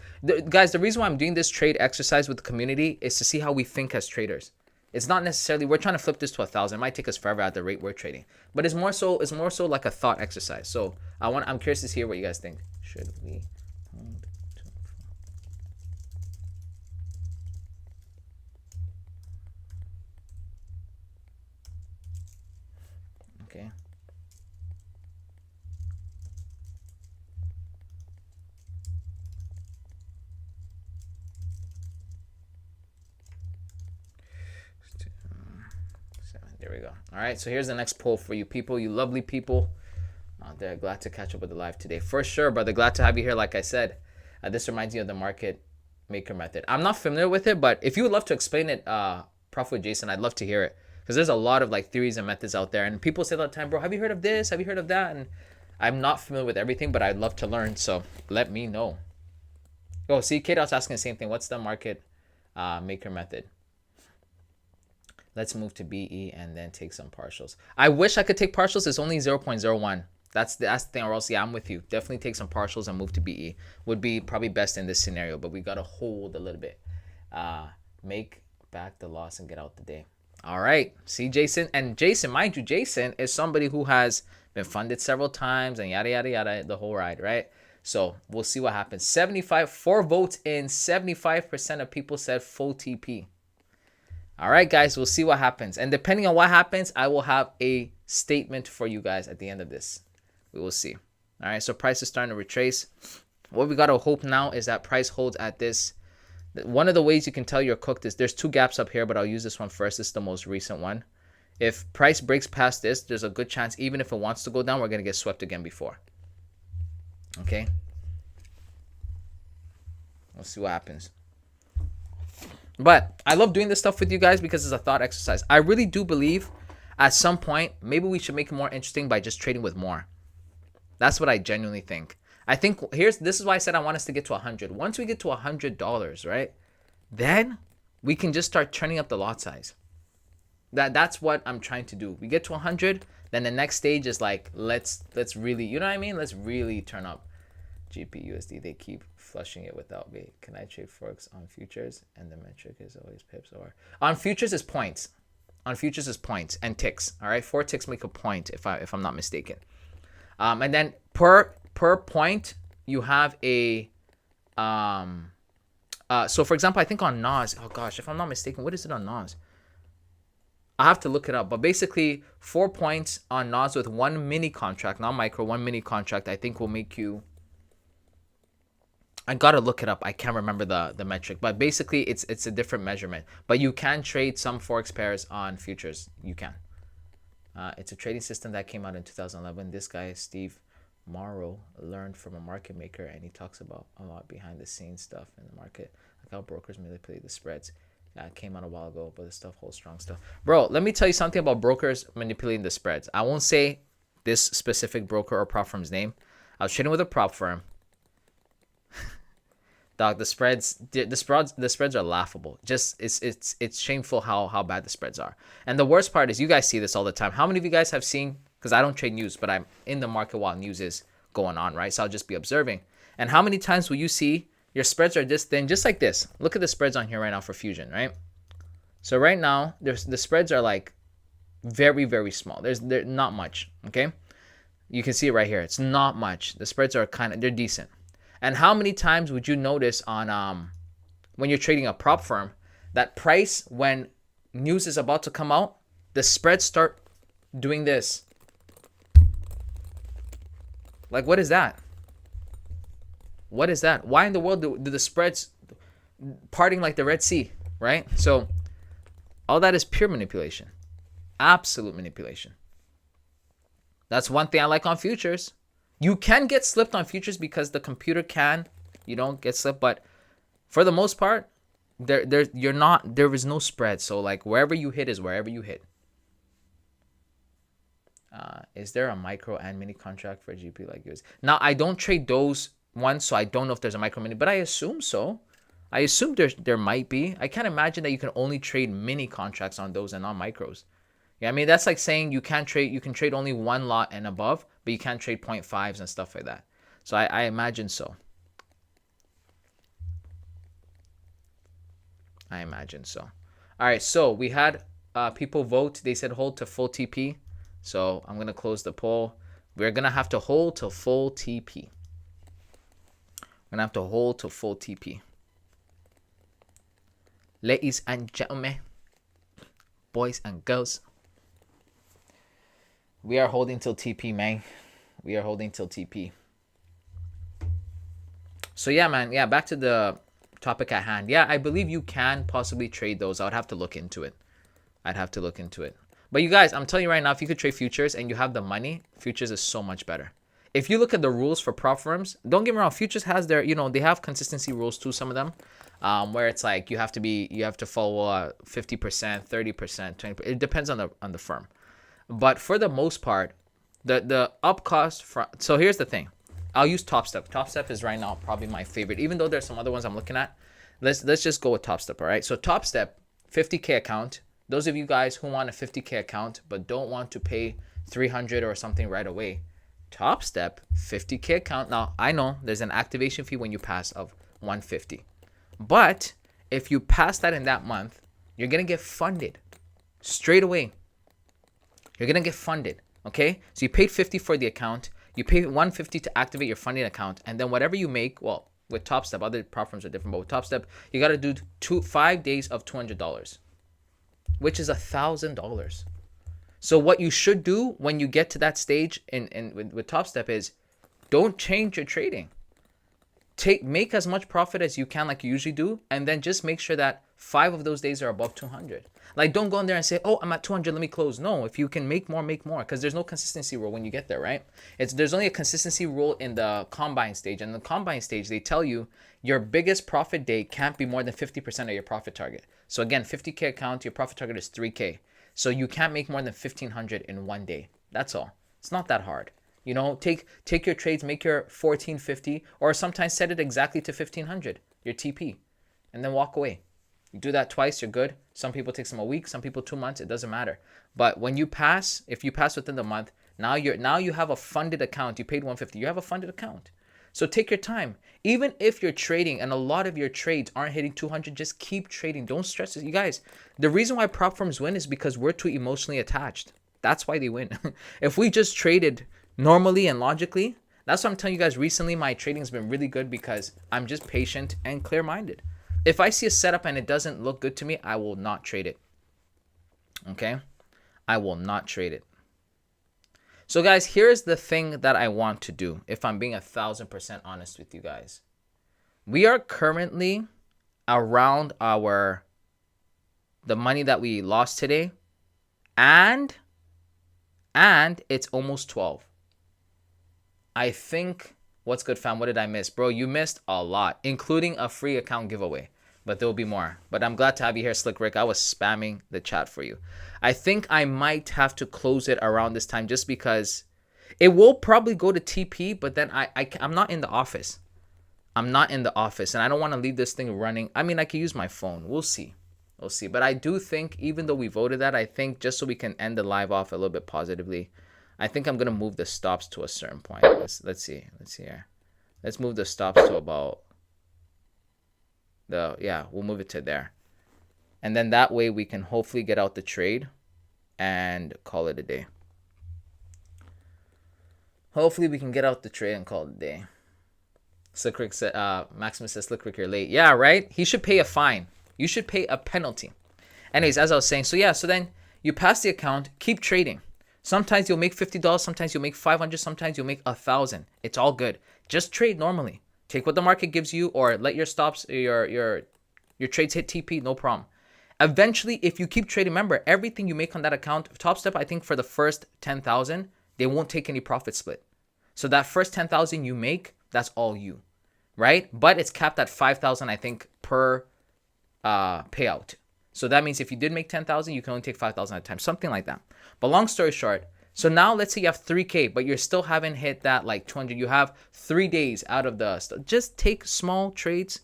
guys, the reason why I'm doing this trade exercise with the community is to see how we think as traders. It's not necessarily, we're trying to flip this to 1,000. It might take us forever at the rate we're trading, but it's more so like a thought exercise. So I'm curious to hear what you guys think. Should we hold to... Okay. There we go. All right, so here's the next poll for you people, you lovely people out there. Glad to catch up with the live today. For sure, brother. Glad to have you here. Like I said, this reminds me of the market maker method. I'm not familiar with it, but if you would love to explain it, Prof with Jason, I'd love to hear it, because there's a lot of like theories and methods out there, and people say all the time, bro, have you heard of this? Have you heard of that? And I'm not familiar with everything, but I'd love to learn. So let me know. Oh, see, Kate asking the same thing. What's the market maker method? Let's move to BE and then take some partials. I wish I could take partials. It's only 0.01. That's the thing. Or else, yeah, I'm with you. Definitely take some partials and move to BE. Would be probably best in this scenario, but we got to hold a little bit. Make back the loss and get out the day. All right. See, Jason. And Jason, mind you, Jason is somebody who has been funded several times and yada, yada, yada, the whole ride, right? So we'll see what happens. 4 votes in, 75% of people said full TP. All right, guys, we'll see what happens. And depending on what happens, I will have a statement for you guys at the end of this. We will see. All right, so price is starting to retrace. What we got to hope now is that price holds at this. One of the ways you can tell you're cooked is there's 2 gaps up here, but I'll use this one first. This is the most recent one. If price breaks past this, there's a good chance, even if it wants to go down, we're going to get swept again before. Okay? We'll see what happens. But I love doing this stuff with you guys because it's a thought exercise. I really do believe at some point, maybe we should make it more interesting by just trading with more. That's what I genuinely think. I think this is why I said I want us to get to 100. Once we get to $100, right? Then we can just start turning up the lot size. That's what I'm trying to do. We get to 100, then the next stage is like, let's really, you know what I mean? Let's really turn up GPUSD. They keep flushing it without me. Can I trade forex on futures? And the metric is always pips, or on futures is points. On futures is points and ticks. All right, 4 ticks make a point if I'm not mistaken. And then per point you have a so for example, I think on NAS, oh gosh, if I'm not mistaken, what is it on NAS? I have to look it up, but basically 4 points on NAS with one mini contract, not micro, one mini contract, I think will make you, I gotta look it up. I can't remember the metric, but basically it's a different measurement. But you can trade some forex pairs on futures. You can. It's a trading system that came out in 2011. This guy, Steve Morrow, learned from a market maker, and he talks about a lot behind the scenes stuff in the market, like how brokers manipulate the spreads. It came out a while ago, but the stuff holds strong stuff. Bro, let me tell you something about brokers manipulating the spreads. I won't say this specific broker or prop firm's name. I was trading with a prop firm. Dog, the spreads are laughable. Just it's shameful how bad the spreads are. And the worst part is, you guys see this all the time. How many of you guys have seen, because I don't trade news, but I'm in the market while news is going on, right? So I'll just be observing. And how many times will you see your spreads are this thin, just like this? Look at the spreads on here right now for Fusion, right? So right now, the spreads are like very, very small. They're not much, okay? You can see it right here. It's not much. The spreads are they're decent. And how many times would you notice on when you're trading a prop firm, that price, when news is about to come out, the spreads start doing this? Like, what is that? What is that? Why in the world do the spreads parting like the Red Sea, right? So all that is pure manipulation. Absolute manipulation. That's one thing I like on futures. You can get slipped on futures because the computer can. You don't get slipped, but for the most part, there is no spread. So like wherever you hit is wherever you hit. Is there a micro and mini contract for GP like yours? Now I don't trade those ones, so I don't know if there's a micro mini, but I assume so. I assume there might be. I can't imagine that you can only trade mini contracts on those and not micros. Yeah, I mean, that's like saying you can trade only one lot and above, but you can't trade 0.5s and stuff like that. So I imagine so. I imagine so. All right, so we had people vote. They said hold to full TP. So I'm going to close the poll. We're going to have to hold to full TP. We're going to have to hold to full TP. Ladies and gentlemen, boys and girls, we are holding till TP, man. We are holding till TP. So yeah, man. Yeah, back to the topic at hand. Yeah, I believe you can possibly trade those. I would have to look into it. But you guys, I'm telling you right now, if you could trade futures and you have the money, futures is so much better. If you look at the rules for prop firms, don't get me wrong, futures has their, they have consistency rules too, some of them, where it's like you have to follow 50%, 30%, 20%. It depends on the firm. But for the most part, the up cost so here's the thing. I'll use TopStep. TopStep is right now probably my favorite, even though there's some other ones I'm looking at. Let's just go with TopStep, all right? So TopStep, 50K account. Those of you guys who want a 50K account but don't want to pay 300 or something right away, TopStep, 50K account. Now, I know there's an activation fee when you pass of 150. But if you pass that in that month, you're going to get funded straight away. You're going to get funded, okay? So you paid 50 for the account. You pay 150 to activate your funding account. And then whatever you make, well, with TopStep, other prop firms are different, but with TopStep, you got to do 5 days of $200, which is $1,000. So what you should do when you get to that stage with TopStep is don't change your trading. Make as much profit as you can like you usually do, and then just make sure that 5 of those days are above 200. Like, don't go in there and say, oh, I'm at 200, let me close. No, if you can make more, because there's no consistency rule when you get there, right? There's only a consistency rule in the combine stage. And in the combine stage, they tell you your biggest profit day can't be more than 50% of your profit target. So again, 50K account, your profit target is 3K. So you can't make more than 1,500 in one day. That's all. It's not that hard. Take your trades, make your 1,450, or sometimes set it exactly to 1,500, your TP, and then walk away. You do that twice, you're good. Some people take some a week, some people 2 months. It doesn't matter. But when you pass, if you pass within the month, now you have a funded account. You paid 150. You have a funded account. So take your time. Even if you're trading and a lot of your trades aren't hitting 200, just keep trading. Don't stress it. You guys, the reason why prop firms win is because we're too emotionally attached. That's why they win. If we just traded normally and logically, that's what I'm telling you guys. Recently, my trading has been really good because I'm just patient and clear-minded. If I see a setup and it doesn't look good to me, I will not trade it. Okay? I will not trade it. So guys, here's the thing that I want to do, if I'm being 1,000% honest with you guys. We are currently around the money that we lost today, and it's almost 12. I think, what's good, fam? What did I miss? Bro, you missed a lot, including a free account giveaway. But there will be more. But I'm glad to have you here, Slick Rick. I was spamming the chat for you. I think I might have to close it around this time just because it will probably go to TP, but then I'm not in the office. I'm not in the office, and I don't want to leave this thing running. I mean, I could use my phone. We'll see. We'll see. But I do think, even though we voted that, I think just so we can end the live off a little bit positively, I think I'm going to move the stops to a certain point. Let's see. Let's see here. Let's move the stops to about we'll move it to there. And then that way we can hopefully get out the trade and call it a day. Hopefully we can get out the trade and call it a day. Slick Rick said, Maximus says, Slick Rick, you're late. Yeah, right? He should pay a fine. You should pay a penalty. Anyways, as I was saying, so then you pass the account, keep trading. Sometimes you'll make $50, sometimes you'll make $500, sometimes you'll make $1,000. It's all good. Just trade normally. Take what the market gives you, or let your stops, your trades hit TP, no problem. Eventually, if you keep trading, remember, everything you make on that account, Top Step, I think for the first 10,000, they won't take any profit split. So that first 10,000 you make, that's all you, right? But it's capped at 5,000, I think, per payout. So that means if you did make 10,000, you can only take 5,000 at a time, something like that. But long story short, so now let's say you have 3K, but you still haven't hit that like 200. You have 3 days out of just take small trades,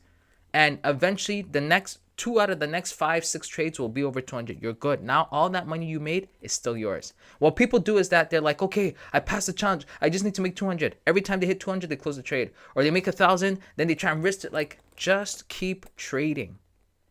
and eventually the next 2 out of the next 5-6 trades will be over 200. You're good. Now all that money you made is still yours. What people do is that they're like, okay, I passed the challenge. I just need to make 200. Every time they hit 200, they close the trade. Or they make 1,000, then they try and risk it. Like, just keep trading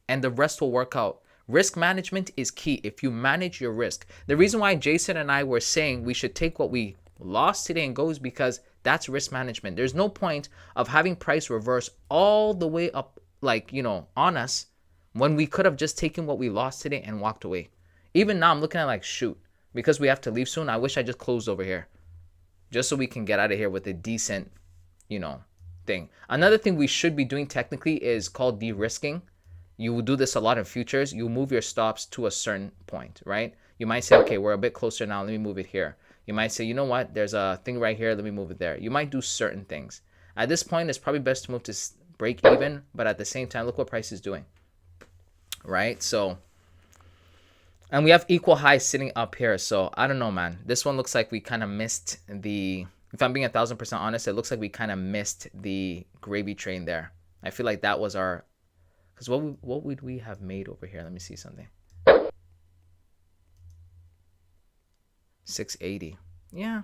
and the rest will work out. Risk management is key. If you manage your risk. The reason why Jason and I were saying we should take what we lost today and go is because that's risk management. There's no point of having price reverse all the way up, like, on us, when we could have just taken what we lost today and walked away. Even now I'm looking at like, shoot, because we have to leave soon, I wish I just closed over here just so we can get out of here with a decent, thing. Another thing we should be doing technically is called de-risking. You will do this a lot in futures. You move your stops to a certain point, right? You might say, okay, we're a bit closer now. Let me move it here. You might say, you know what? There's a thing right here. Let me move it there. You might do certain things. At this point, it's probably best to move to break even. But at the same time, look what price is doing, right? So, and we have equal highs sitting up here. So I don't know, man. This one looks like we kind of missed the, if I'm being 1,000% honest, it looks like we kind of missed the gravy train there. I feel like that was our, because what would we have made over here? Let me see something. 680. Yeah.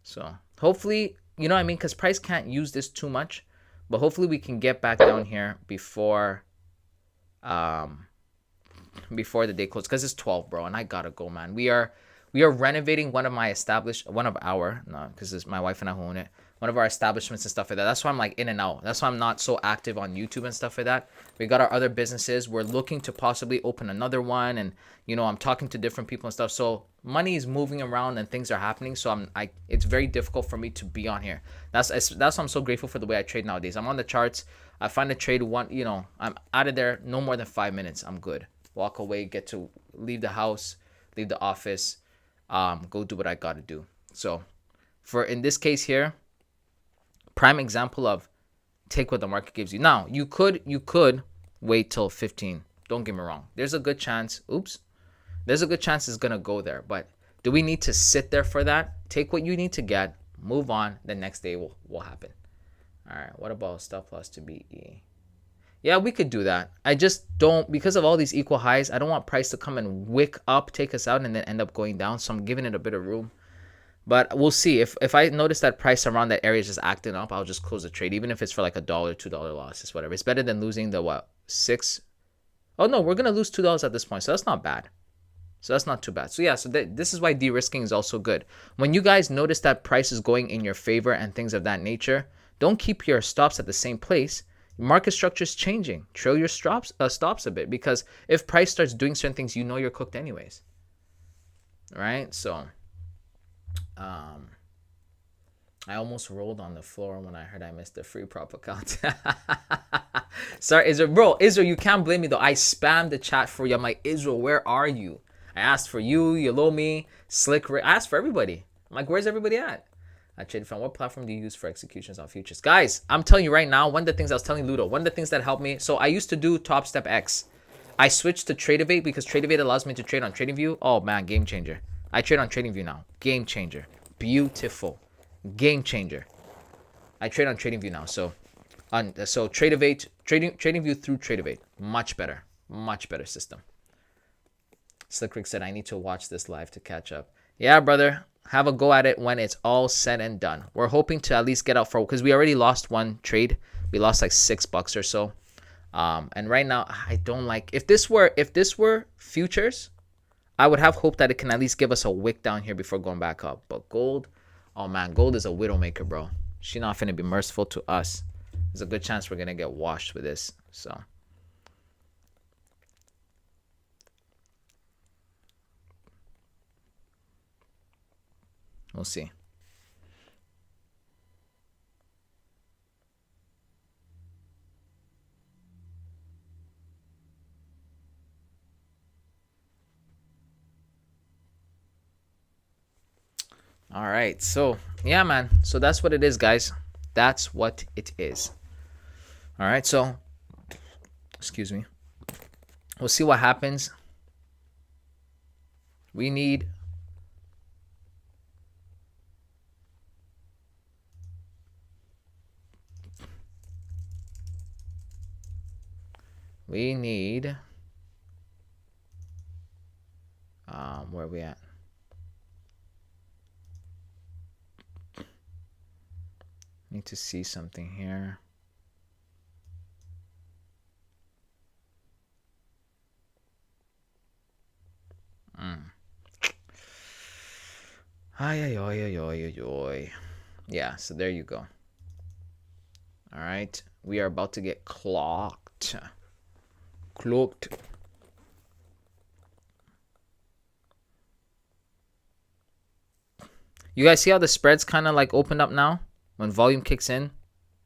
So hopefully, you know what I mean? Because price can't use this too much. But hopefully we can get back down here before the day closes. Because it's 12, bro. And I got to go, man. We are renovating one of our, because it's my wife and I who own it. One of our establishments and stuff like that. That's why I'm like in and out. That's why I'm not so active on YouTube and stuff like that. We got our other businesses. We're looking to possibly open another one. And, I'm talking to different people and stuff. So money is moving around and things are happening. So it's very difficult for me to be on here. That's why I'm so grateful for the way I trade nowadays. I'm on the charts. I find a trade I'm out of there no more than 5 minutes. I'm good. Walk away, get to leave the house, leave the office, go do what I got to do. So in this case here, prime example of take what the market gives you. Now, you could wait till 15. Don't get me wrong. There's a good chance. There's a good chance it's going to go there. But do we need to sit there for that? Take what you need to get. Move on. The next day will happen. All right. What about stop loss to BE? Yeah, we could do that. I just don't, because of all these equal highs, I don't want price to come and wick up, take us out, and then end up going down. So I'm giving it a bit of room. But we'll see. If I notice that price around that area is just acting up, I'll just close the trade, even if it's for like $1, $2 losses, whatever. It's better than losing the what, 6. Oh no, we're gonna lose $2 at this point, so that's not bad. So that's not too bad. So yeah, so this is why de-risking is also good. When you guys notice that price is going in your favor and things of that nature, don't keep your stops at the same place. Market structure is changing. Trail your stops a bit, because if price starts doing certain things, you know you're cooked anyways. Right? So I almost rolled on the floor when I heard I missed the free prop account. Sorry, Israel. Bro, Israel, you can't blame me though. I spammed the chat for you. I'm like, Israel, where are you? I asked for you, Yolomi, Slick Rick. I asked for everybody. I'm like, where's everybody at? I traded from what platform do you use for executions on futures? Guys, I'm telling you right now, one of the things I was telling Ludo, one of the things that helped me. So I used to do Top Step X. I switched to Tradeovate because Tradeovate allows me to trade on TradingView. Oh man, game changer. I trade on TradingView now. Game changer. Beautiful. Game changer. I trade on TradingView now. So Tradeovate, TradingView through Tradeovate. Much better system. Slick Rick said, I need to watch this live to catch up. Yeah, brother. Have a go at it when it's all said and done. We're hoping to at least get out for, because we already lost one trade. We lost like $6 or so. And right now, I don't like, if this were futures, I would have hope that it can at least give us a wick down here before going back up. But gold, oh man, gold is a widowmaker, bro. She's not going to be merciful to us. There's a good chance we're going to get washed with this. So we'll see. All right. So, yeah, man. So that's what it is, guys. That's what it is. All right. So, excuse me. We'll see what happens. We need where are we at? Need to see something here. Yeah, so there you go. All right, we are about to get clocked. You guys see how the spreads kind of like opened up now? When volume kicks in,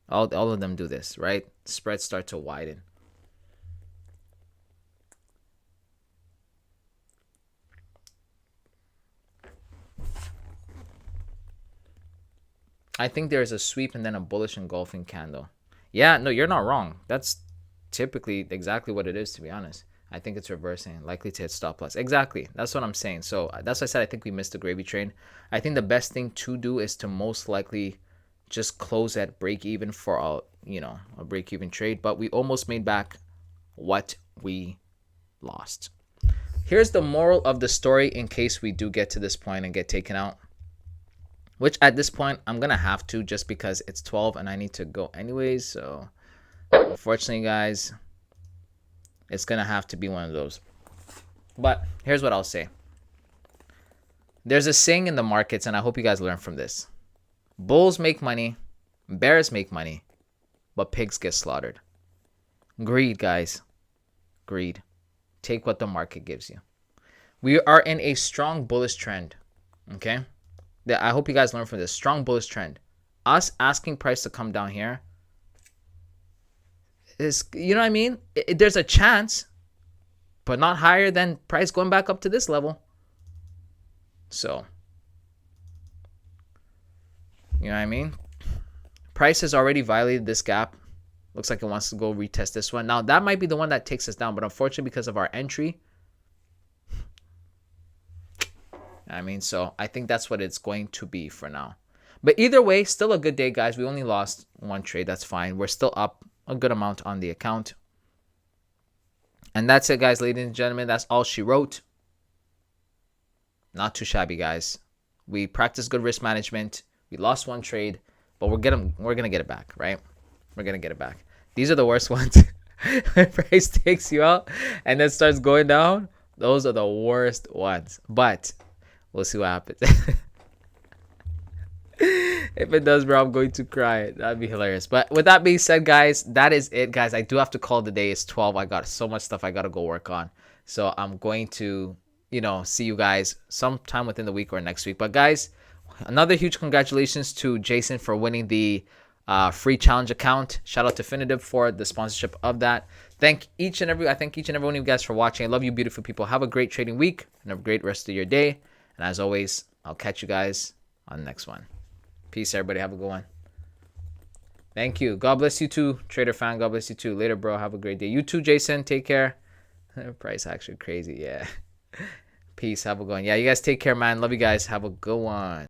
all of them do this, right? Spreads start to widen. I think there's a sweep and then a bullish engulfing candle. Yeah, no, you're not wrong. That's typically exactly what it is, to be honest. I think it's reversing, likely to hit stop loss. Exactly. That's what I'm saying. So that's why I said I think we missed the gravy train. I think the best thing to do is to most likely just close at break even for a break even trade. But we almost made back what we lost. Here's the moral of the story in case we do get to this point and get taken out. Which at this point, I'm going to have to, just because it's 12 and I need to go anyways. So unfortunately, guys, it's going to have to be one of those. But here's what I'll say. There's a saying in the markets, and I hope you guys learn from this. Bulls make money, bears make money, but pigs get slaughtered. Greed, guys. Greed. Take what the market gives you. We are in a strong bullish trend. Okay? I hope you guys learn from this. Strong bullish trend. Us asking price to come down here is, you know what I mean? There's a chance, but not higher than price going back up to this level. So, you know what I mean? Price has already violated this gap. Looks like it wants to go retest this one. Now, that might be the one that takes us down, but unfortunately, because of our entry, so I think that's what it's going to be for now. But either way, still a good day, guys. We only lost one trade. That's fine. We're still up a good amount on the account. And that's it, guys, ladies and gentlemen. That's all she wrote. Not too shabby, guys. We practiced good risk management. We lost one trade, but we're gonna get it back, right? We're gonna get it back. These are the worst ones. When price takes you out and then starts going down. Those are the worst ones. But we'll see what happens. If it does, bro, I'm going to cry. That'd be hilarious. But with that being said, guys, that is it, guys. I do have to call the day. It's 12. I got so much stuff I gotta go work on. So I'm going to, see you guys sometime within the week or next week. But guys, another huge congratulations to Jason for winning the free challenge account. Shout out to Definitive for the sponsorship of that. I thank each and every one of you guys for watching. I love you, beautiful people. Have a great trading week and a great rest of your day. And as always, I'll catch you guys on the next one. Peace, everybody. Have a good one. Thank you. God bless you too, Trader Fan. God bless you too. Later, bro. Have a great day. You too, Jason. Take care. Price actually crazy. Yeah. Peace. Have a good one. Yeah, you guys take care, man. Love you guys. Have a good one.